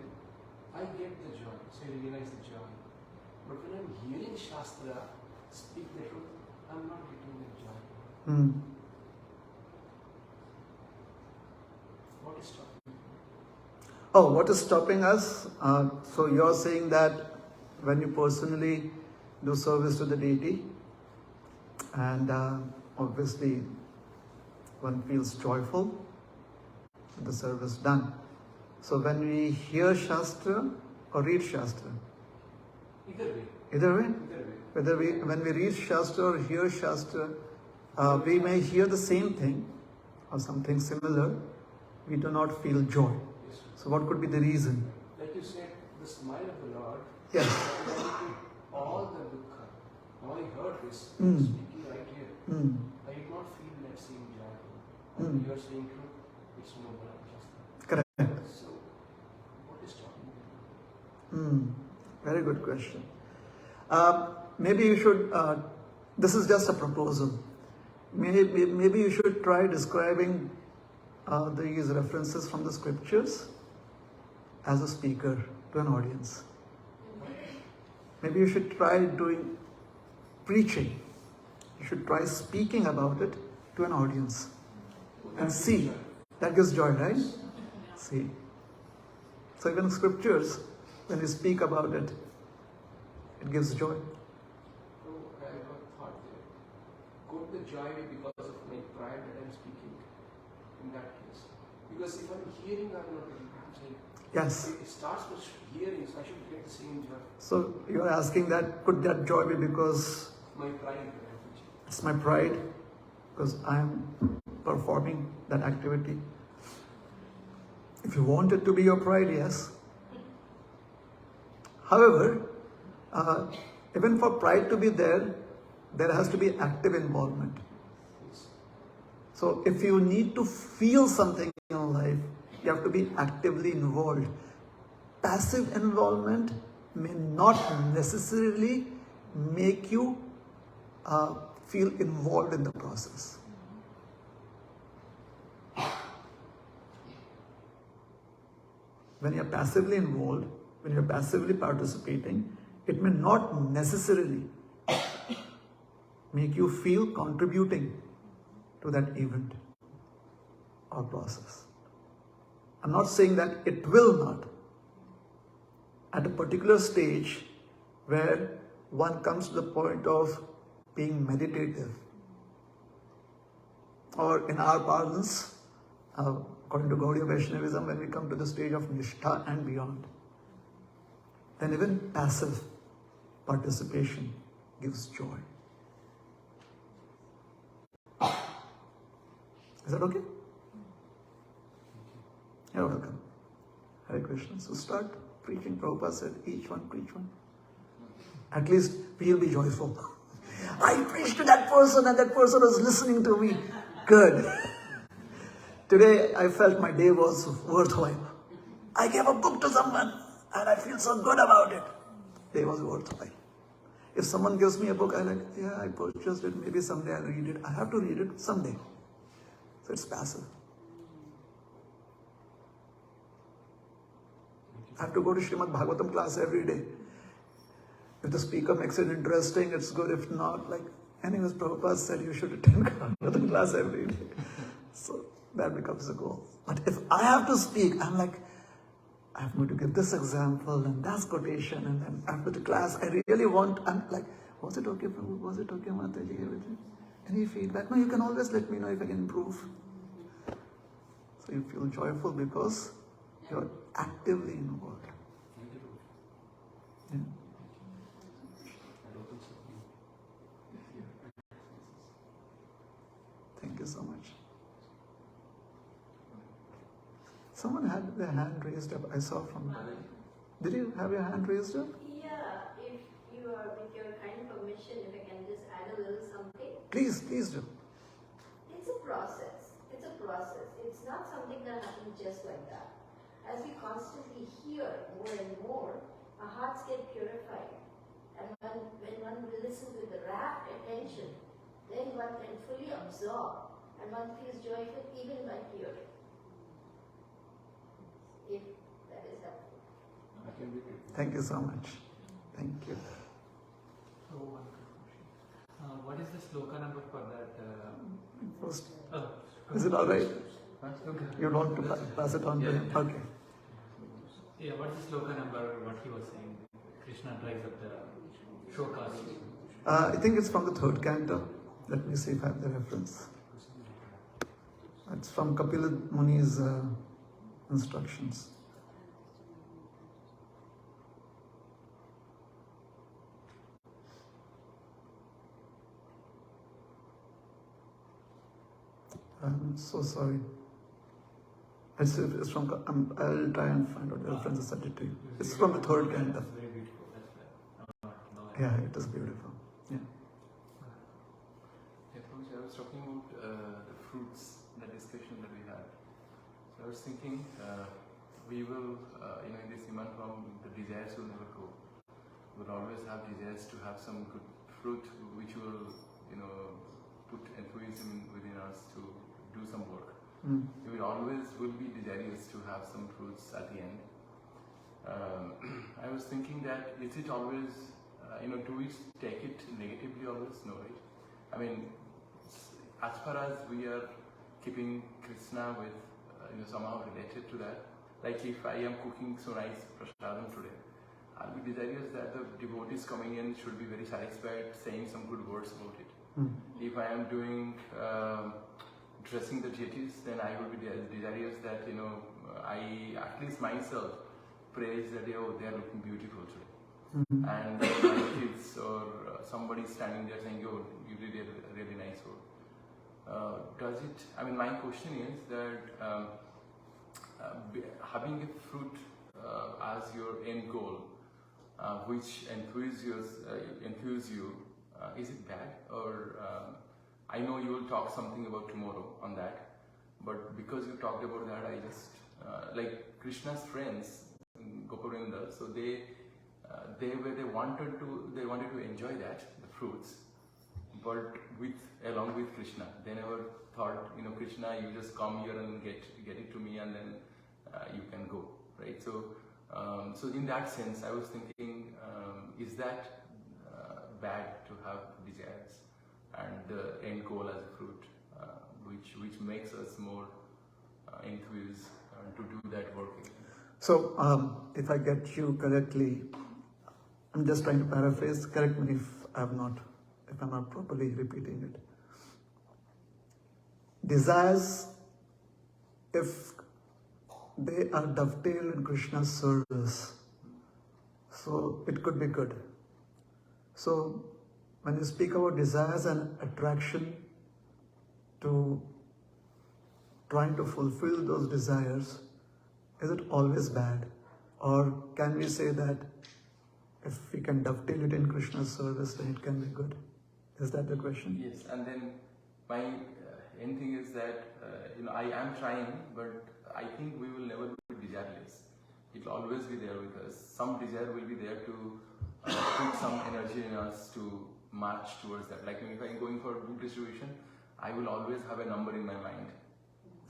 I get the joy, so I realize the joy. But when I'm hearing Shastra speak the truth, I'm not getting the joy. Mm. What is stopping? Oh, what is stopping us? So you're saying that when you personally do service to the deity, and obviously one feels joyful with the service done. So when we hear Shastra or read Shastra, Either way. either way, Either way. when we read Shastra or hear Shastra, we may hear the same thing or something similar. We do not feel joy. Yes. So what could be the reason? Like you said, the smile of the Lord. Yes. eradicated all the dukkha. Now I heard this speaking right here. Mm. I did not feel that same joy. Mm. You are saying truth. It's no more just Correct. So, what is stopping you? Very good question. Maybe you should, this is just a proposal. Maybe you should try describing these references from the scriptures as a speaker to an audience. Maybe you should try doing preaching. You should try speaking about it to an audience and see. That gives joy, right? See. So even scriptures, when we speak about it, it gives joy. Oh, I have a thought there. Could the joy be because of my pride that I'm speaking in that case? Because if I'm hearing, I'm not able to say. Yes. It starts with hearing, so I should get the same joy. So you're asking that, could that joy be because My pride that I'm preaching. it's my pride, because I'm performing that activity? If you want it to be your pride, yes. However, even for pride to be there has to be active involvement. Yes. So if you need to feel something in your life, you have to be actively involved. Passive involvement may not necessarily make you feel involved in the process. When you're passively involved, when you're passively participating, it may not necessarily make you feel contributing to that event or process. I'm not saying that it will not. At a particular stage where one comes to the point of being meditative, or in our parlance, according to Gaudiya Vaishnavism, when we come to the stage of Nishtha and beyond, then even passive participation gives joy. Is that okay? You're welcome. Hare Krishna. So start preaching. Prabhupada said, each one preach one. At least we'll be joyful. I preached to that person and that person was listening to me. Good. Today I felt my day was worthwhile. I gave a book to someone and I feel so good about it. Day was worthwhile. If someone gives me a book, I I purchased it. Maybe someday I'll read it. I have to read it someday. So it's passive. I have to go to Srimad Bhagavatam class every day. If the speaker makes it interesting, it's good. If not, anyways, Prabhupada said you should attend Bhagavatam class every day. So that becomes the goal. But if I have to speak, I'm I'm going to give this example and that's quotation, and then after the class, I really want, was it okay, Prabhu? Was it okay, Mataji? Everything? Any feedback? No, you can always let me know if I can improve. So you feel joyful because you're actively involved. Yeah. Thank you so much. Someone had their hand raised up. I saw from. Did you have your hand raised up? Yeah, if you are, with your kind permission, if I can just add a little something. Please do. It's a process. It's a process. It's not something that happens just like that. As we constantly hear more and more, our hearts get purified. And when one listens with rapt attention, then one can fully absorb and one feels joyful even by hearing. If that is helpful. Thank you so much. Thank you. So one quick question. What is the sloka number for that? First, is it all right? Okay. You want to pass it on to him? Okay. Yeah, what is the sloka number? What he was saying? Krishna drives up the shokas. I think it's from the third canto. Let me see if I have the reference. It's from Kapila Muni's instructions. I'm so sorry. It's from. I'll try and find out the reference and send it to you. It's from the third canto. That's very beautiful. That's Yeah, it is beautiful. Yeah. I was talking about the fruits, the discussion that we had. So I was thinking, we will, in this human form, the desires will never go. We'll always have desires to have some good fruit, which will, put enthusiasm within us to do some work. Mm. We always will be desirous to have some fruits at the end. I was thinking that is it always, do we take it negatively always? No, right? I mean, as far as we are keeping Krishna with, somehow related to that, like if I am cooking so nice prasadam today, I'll be desirous that the devotees coming in should be very satisfied, saying some good words about it. Mm. If I am doing dressing the deities, then I will be desirous that I at least myself praise that they are looking beautiful today. Mm. And my kids or somebody standing there saying, "Oh, you did a really nice work." Does it? I mean, my question is that having a fruit as your end goal, which enthuses you, is it bad? Or I know you will talk something about tomorrow on that, but because you talked about that, I just like Krishna's friends, Goparinda. So they wanted to enjoy that, the fruits, but along with Krishna. They never thought, Krishna, you just come here and get it to me, and then you can go, right? So in that sense, I was thinking, is that bad to have desires and the end goal as a fruit, which makes us more enthuse to do that work again. So, if I get you correctly, I'm just trying to paraphrase. Correct me if I'm not properly repeating it. Desires, if they are dovetailed in Krishna's service, so it could be good. So, when you speak about desires and attraction to trying to fulfill those desires, is it always bad? Or can we say that if we can dovetail it in Krishna's service, then it can be good? Is that the question? Yes, and then my end thing is that I am trying, but I think we will never be desireless. It will always be there with us. Some desire will be there to put some energy in us to march towards that. Like if I'm going for book distribution, I will always have a number in my mind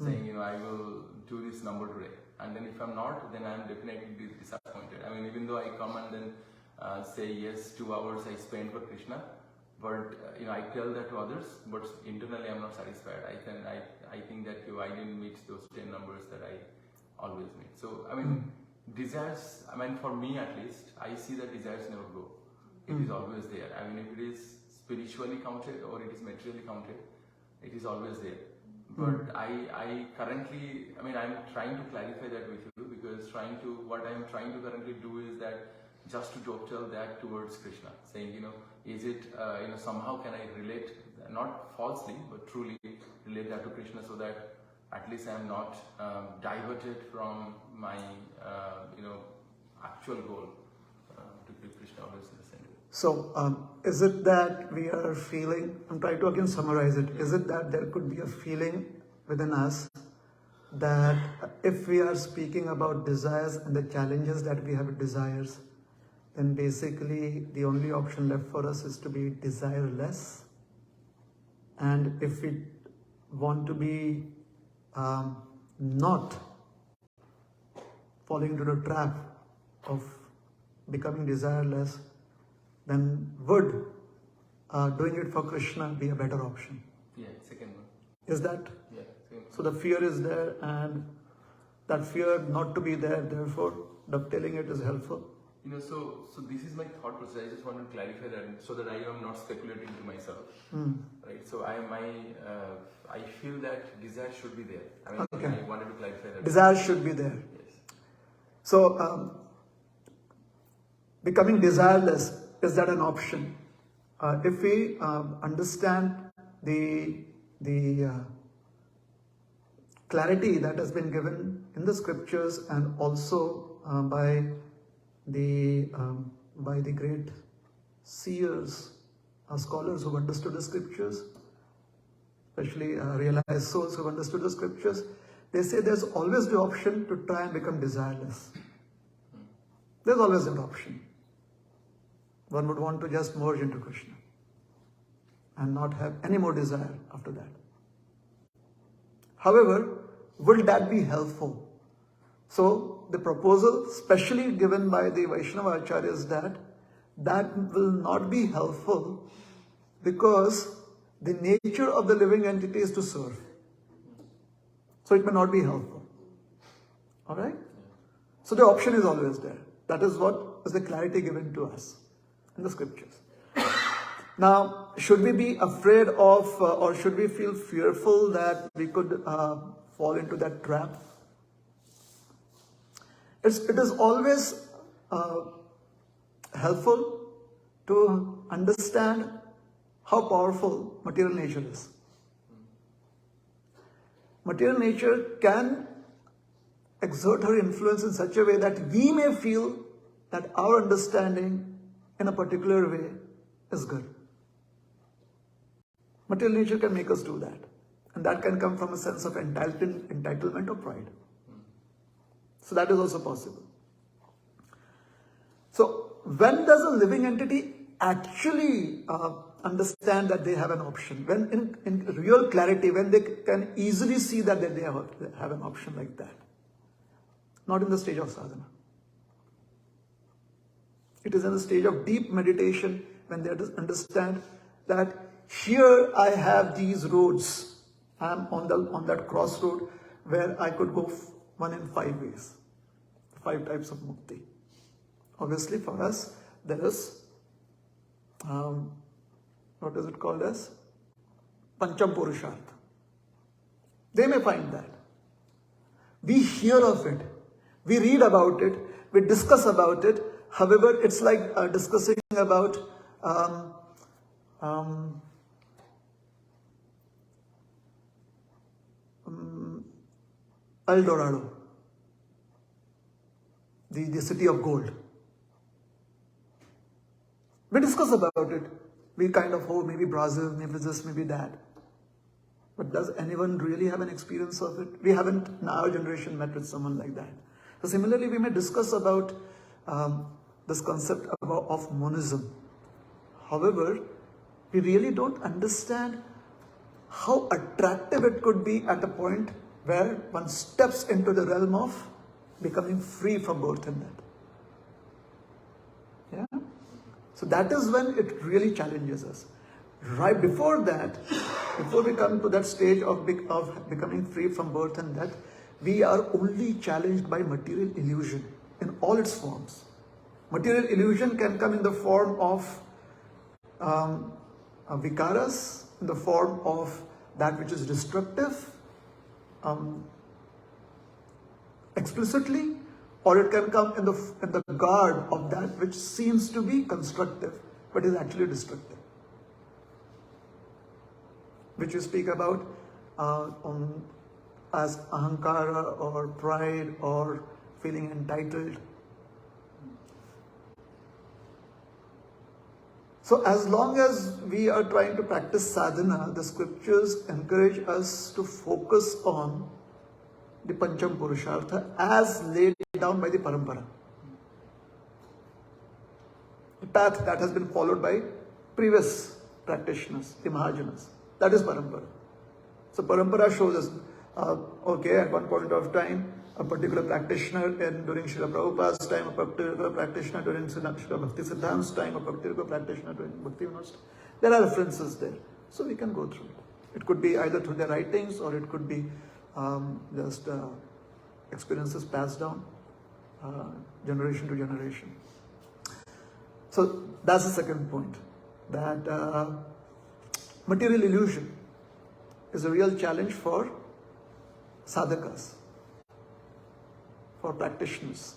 saying, I will do this number today. And then if I'm not, then I'm definitely disappointed. I mean, even though I come and then say yes, 2 hours I spend for Krishna, but I tell that to others, but internally I'm not satisfied. I think that I didn't meet those 10 numbers that I always meet. So I mean, desires. I mean, for me at least, I see that desires never go. It is always there. I mean, if it is spiritually counted or it is materially counted, it is always there. But I currently, I mean, I'm trying to clarify that with you, because what I'm trying to currently do is that just to dovetail that towards Krishna, saying, is it, somehow can I relate, not falsely, but truly relate that to Krishna, so that at least I'm not diverted from my, actual goal to keep Krishna always in the center. So, is it that we are feeling, I'm trying to again summarize it, is it that there could be a feeling within us that if we are speaking about desires and the challenges that we have with desires, then basically the only option left for us is to be desireless? And if we want to be not falling into the trap of becoming desireless, then would doing it for Krishna be a better option? Yeah, second one. Is that? Yeah, second. So the fear is there, and that fear not to be there, therefore dovetailing it is helpful. So this is my thought process. I just want to clarify that so that I am not speculating to myself. Right? So I feel that desire should be there. I mean, Okay. I wanted to clarify that. Desire should be there. Yes. So becoming desireless, is that an option? If we understand the clarity that has been given in the scriptures and also by the great seers, scholars who understood the scriptures, especially realized souls who understood the scriptures, they say there's always the option to try and become desireless. There's always an option. One would want to just merge into Krishna and not have any more desire after that. However, will that be helpful? So the proposal, specially given by the Vaishnava Acharyas, that will not be helpful, because the nature of the living entity is to serve. So it may not be helpful. Alright? So the option is always there. That is what is the clarity given to us in the scriptures. Now, should we be afraid of or should we feel fearful that we could fall into that trap? It is always helpful to understand how powerful material nature is. Material nature can exert her influence in such a way that we may feel that our understanding in a particular way is good. Material nature can make us do that. And that can come from a sense of entitlement or pride. So that is also possible. So when does a living entity actually understand that they have an option? When in real clarity, when they can easily see that they have an option like that. Not in the stage of sadhana. It is in the stage of deep meditation when they understand that here I have these roads. I am on that crossroad. where I could go one in 5 ways, 5 types of mukti. Obviously, for us, there is, what is it called as? Pancham Purushartha. They may find that. We hear of it, we read about it, we discuss about it. However, it's like discussing about El Dorado, the city of gold. We discuss about it. We kind of, oh, maybe Brazil, maybe this, maybe that. But does anyone really have an experience of it? We haven't in our generation met with someone like that. So similarly, we may discuss about this concept of monism. However, we really don't understand how attractive it could be at a point where one steps into the realm of becoming free from birth and death. Yeah? So that is when it really challenges us. Right before that, before we come to that stage of becoming free from birth and death, we are only challenged by material illusion in all its forms. Material illusion can come in the form of vikaras, in the form of that which is destructive, explicitly, or it can come in the garb of that which seems to be constructive but is actually destructive, which you speak about as ahankara or pride or feeling entitled. So as long as we are trying to practice sadhana, the scriptures encourage us to focus on the Pancham Purushartha as laid down by the Parampara. The path that has been followed by previous practitioners, the Mahajanas. That is Parampara. So Parampara shows us, okay, at one point of time, a particular practitioner during Srila Prabhupada's time, a particular practitioner during Srila Bhakti Siddhanta's time, a particular practitioner during Bhakti Vinod's time. There are references there. So we can go through it. It could be either through their writings or it could be just experiences passed down generation to generation. So that's the second point, that material illusion is a real challenge for sadhakas, for practitioners,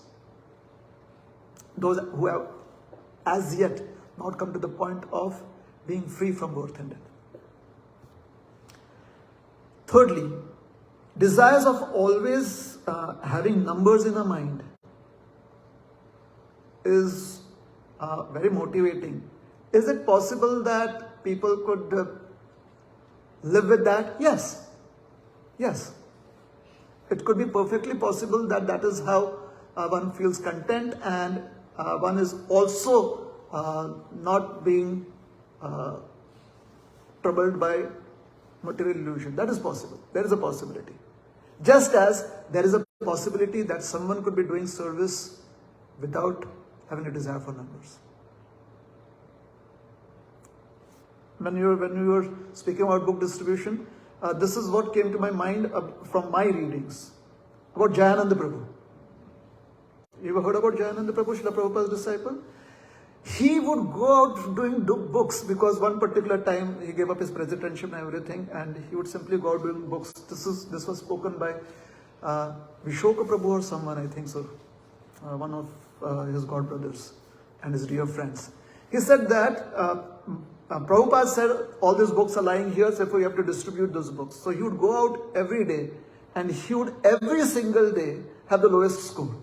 those who have as yet not come to the point of being free from birth and death. Thirdly, desires of always having numbers in the mind is very motivating. Is it possible that people could live with that? Yes. Yes. It could be perfectly possible that that is how one feels content and one is also not being troubled by material illusion. That is possible. There is a possibility. Just as there is a possibility that someone could be doing service without having a desire for numbers. When you were speaking about book distribution, this is what came to my mind from my readings about Jayananda Prabhu. You ever heard about Jayananda Prabhu, Srila Prabhupada's disciple? He would go out doing books because one particular time he gave up his presidency and everything, and he would simply go out doing books. This was spoken by Vishoka Prabhu or someone, I think so, one of his godbrothers and his dear friends. He said that Prabhupada said all these books are lying here, so you have to distribute those books. So he would go out every day and he would every single day have the lowest score.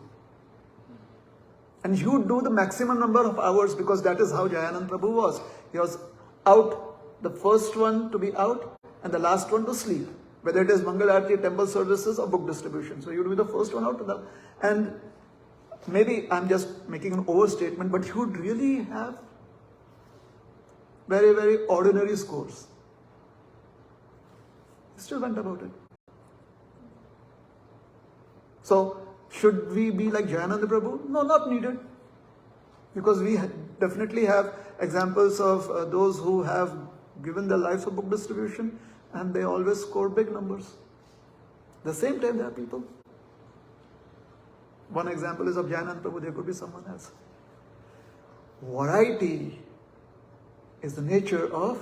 And he would do the maximum number of hours because that is how Jayananda Prabhu was. He was out, the first one to be out and the last one to sleep. Whether it is Mangal Aarti, temple services or book distribution. So he would be the first one out to them. And maybe I'm just making an overstatement, but he would really have very, very ordinary scores. He still went about it. So, should we be like Jayananda Prabhu? No, not needed. Because we definitely have examples of those who have given their lives for book distribution and they always score big numbers. The same time there are people. One example is of Jayanand Prabhu, there could be someone else. Variety is the nature of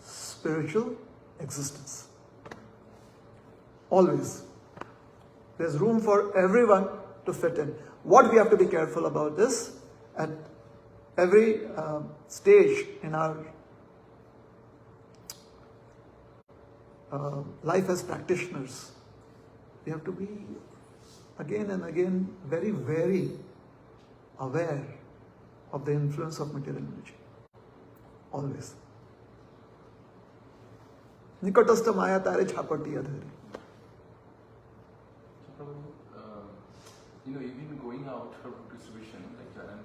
spiritual existence. Always. There's room for everyone to fit in. What we have to be careful about is, at every stage in our life as practitioners, we have to be again and again very, very aware of the influence of material energy. Always. Nikatastha maya tare chhapati adhari. So, you've been going out for book distribution, like Jayanand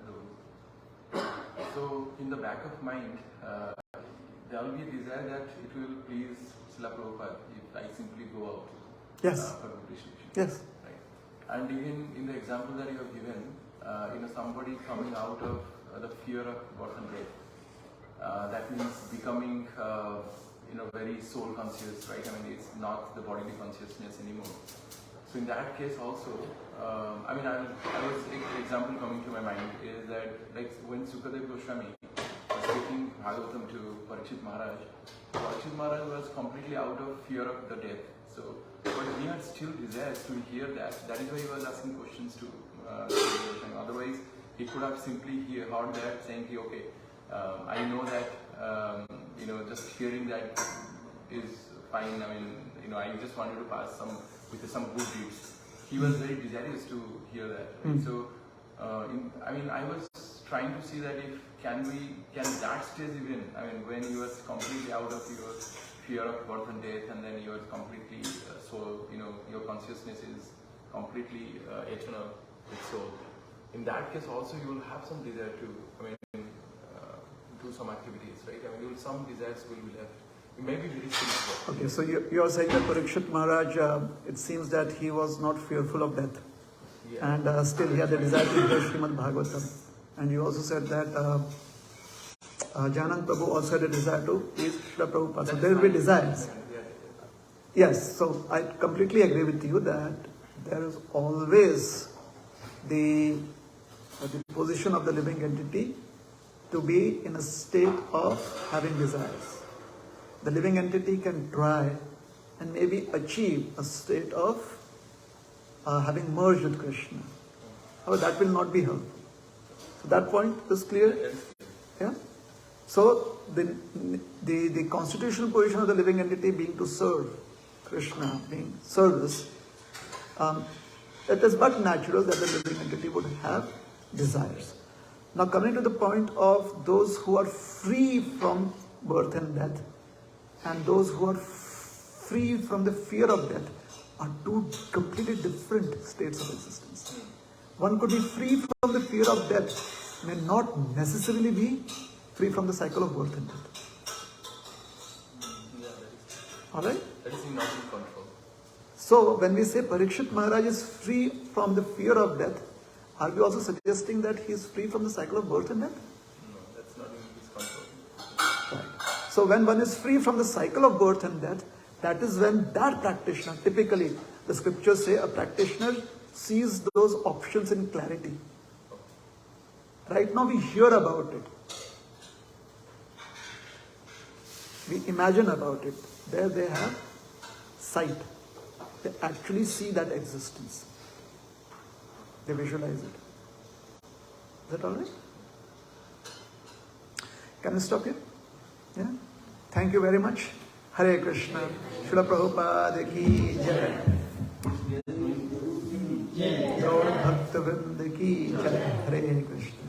Prabhu. So, in the back of mind, there will be a desire that it will please Srila Prabhupada if I simply go out Yes. for book distribution. Yes. Right. And even in the example that you have given, somebody coming out of the fear of birth and death, that means becoming, very soul conscious, right? I mean, it's not the bodily consciousness anymore. So in that case also, I was example coming to my mind is that like when Sukadev Goswami was speaking Bhagavatam to Parikshit Maharaj was completely out of fear of the death. So, but he had still desires to hear that. That is why he was asking questions to Goswami. Otherwise, he could have simply heard that saying, okay, I know that, just hearing that is fine. I mean, I just wanted to pass with some good deeds. He was very desirous to hear that. Right? So, I was trying to see that can that stage even, when you was completely out of your fear of birth and death, and then you are completely your consciousness is completely eternal with soul. In that case also you will have some desire to, do some activities, right? Some desires will be left. It may be very simple. Okay, so you are saying that Parikshit Maharaj, it seems that he was not fearful of death. Yeah. And still he had the desire to hear Srimad Bhagavatam. And you also said that Jayanand Prabhu also had a desire to please Srila Prabhupada. So there will be desires. Yes, so I completely agree with you that there is always the position of the living entity to be in a state of having desires. The living entity can try and maybe achieve a state of having merged with Krishna. However, that will not be helpful. So that point is clear? Yeah? So the constitutional position of the living entity being to serve Krishna, being service, it is but natural that the living entity would have desires. Now coming to the point of those who are free from birth and death, and those who are free from the fear of death, are two completely different states of existence. One could be free from the fear of death, may not necessarily be free from the cycle of birth and death. Alright? That is not in control. So when we say Parikshit Maharaj is free from the fear of death, are we also suggesting that he is free from the cycle of birth and death? No, that's not in his control. Right. So when one is free from the cycle of birth and death, that is when that practitioner, typically the scriptures say a practitioner sees those options in clarity. Right now we hear about it. We imagine about it. There they have sight. They actually see that existence. They visualize it. Is that alright? Can we stop here? Yeah? Thank you very much. Hare Krishna. Srila Prabhupada ki jai. Gaur Bhakta Vrinda ki jai. Hare Krishna.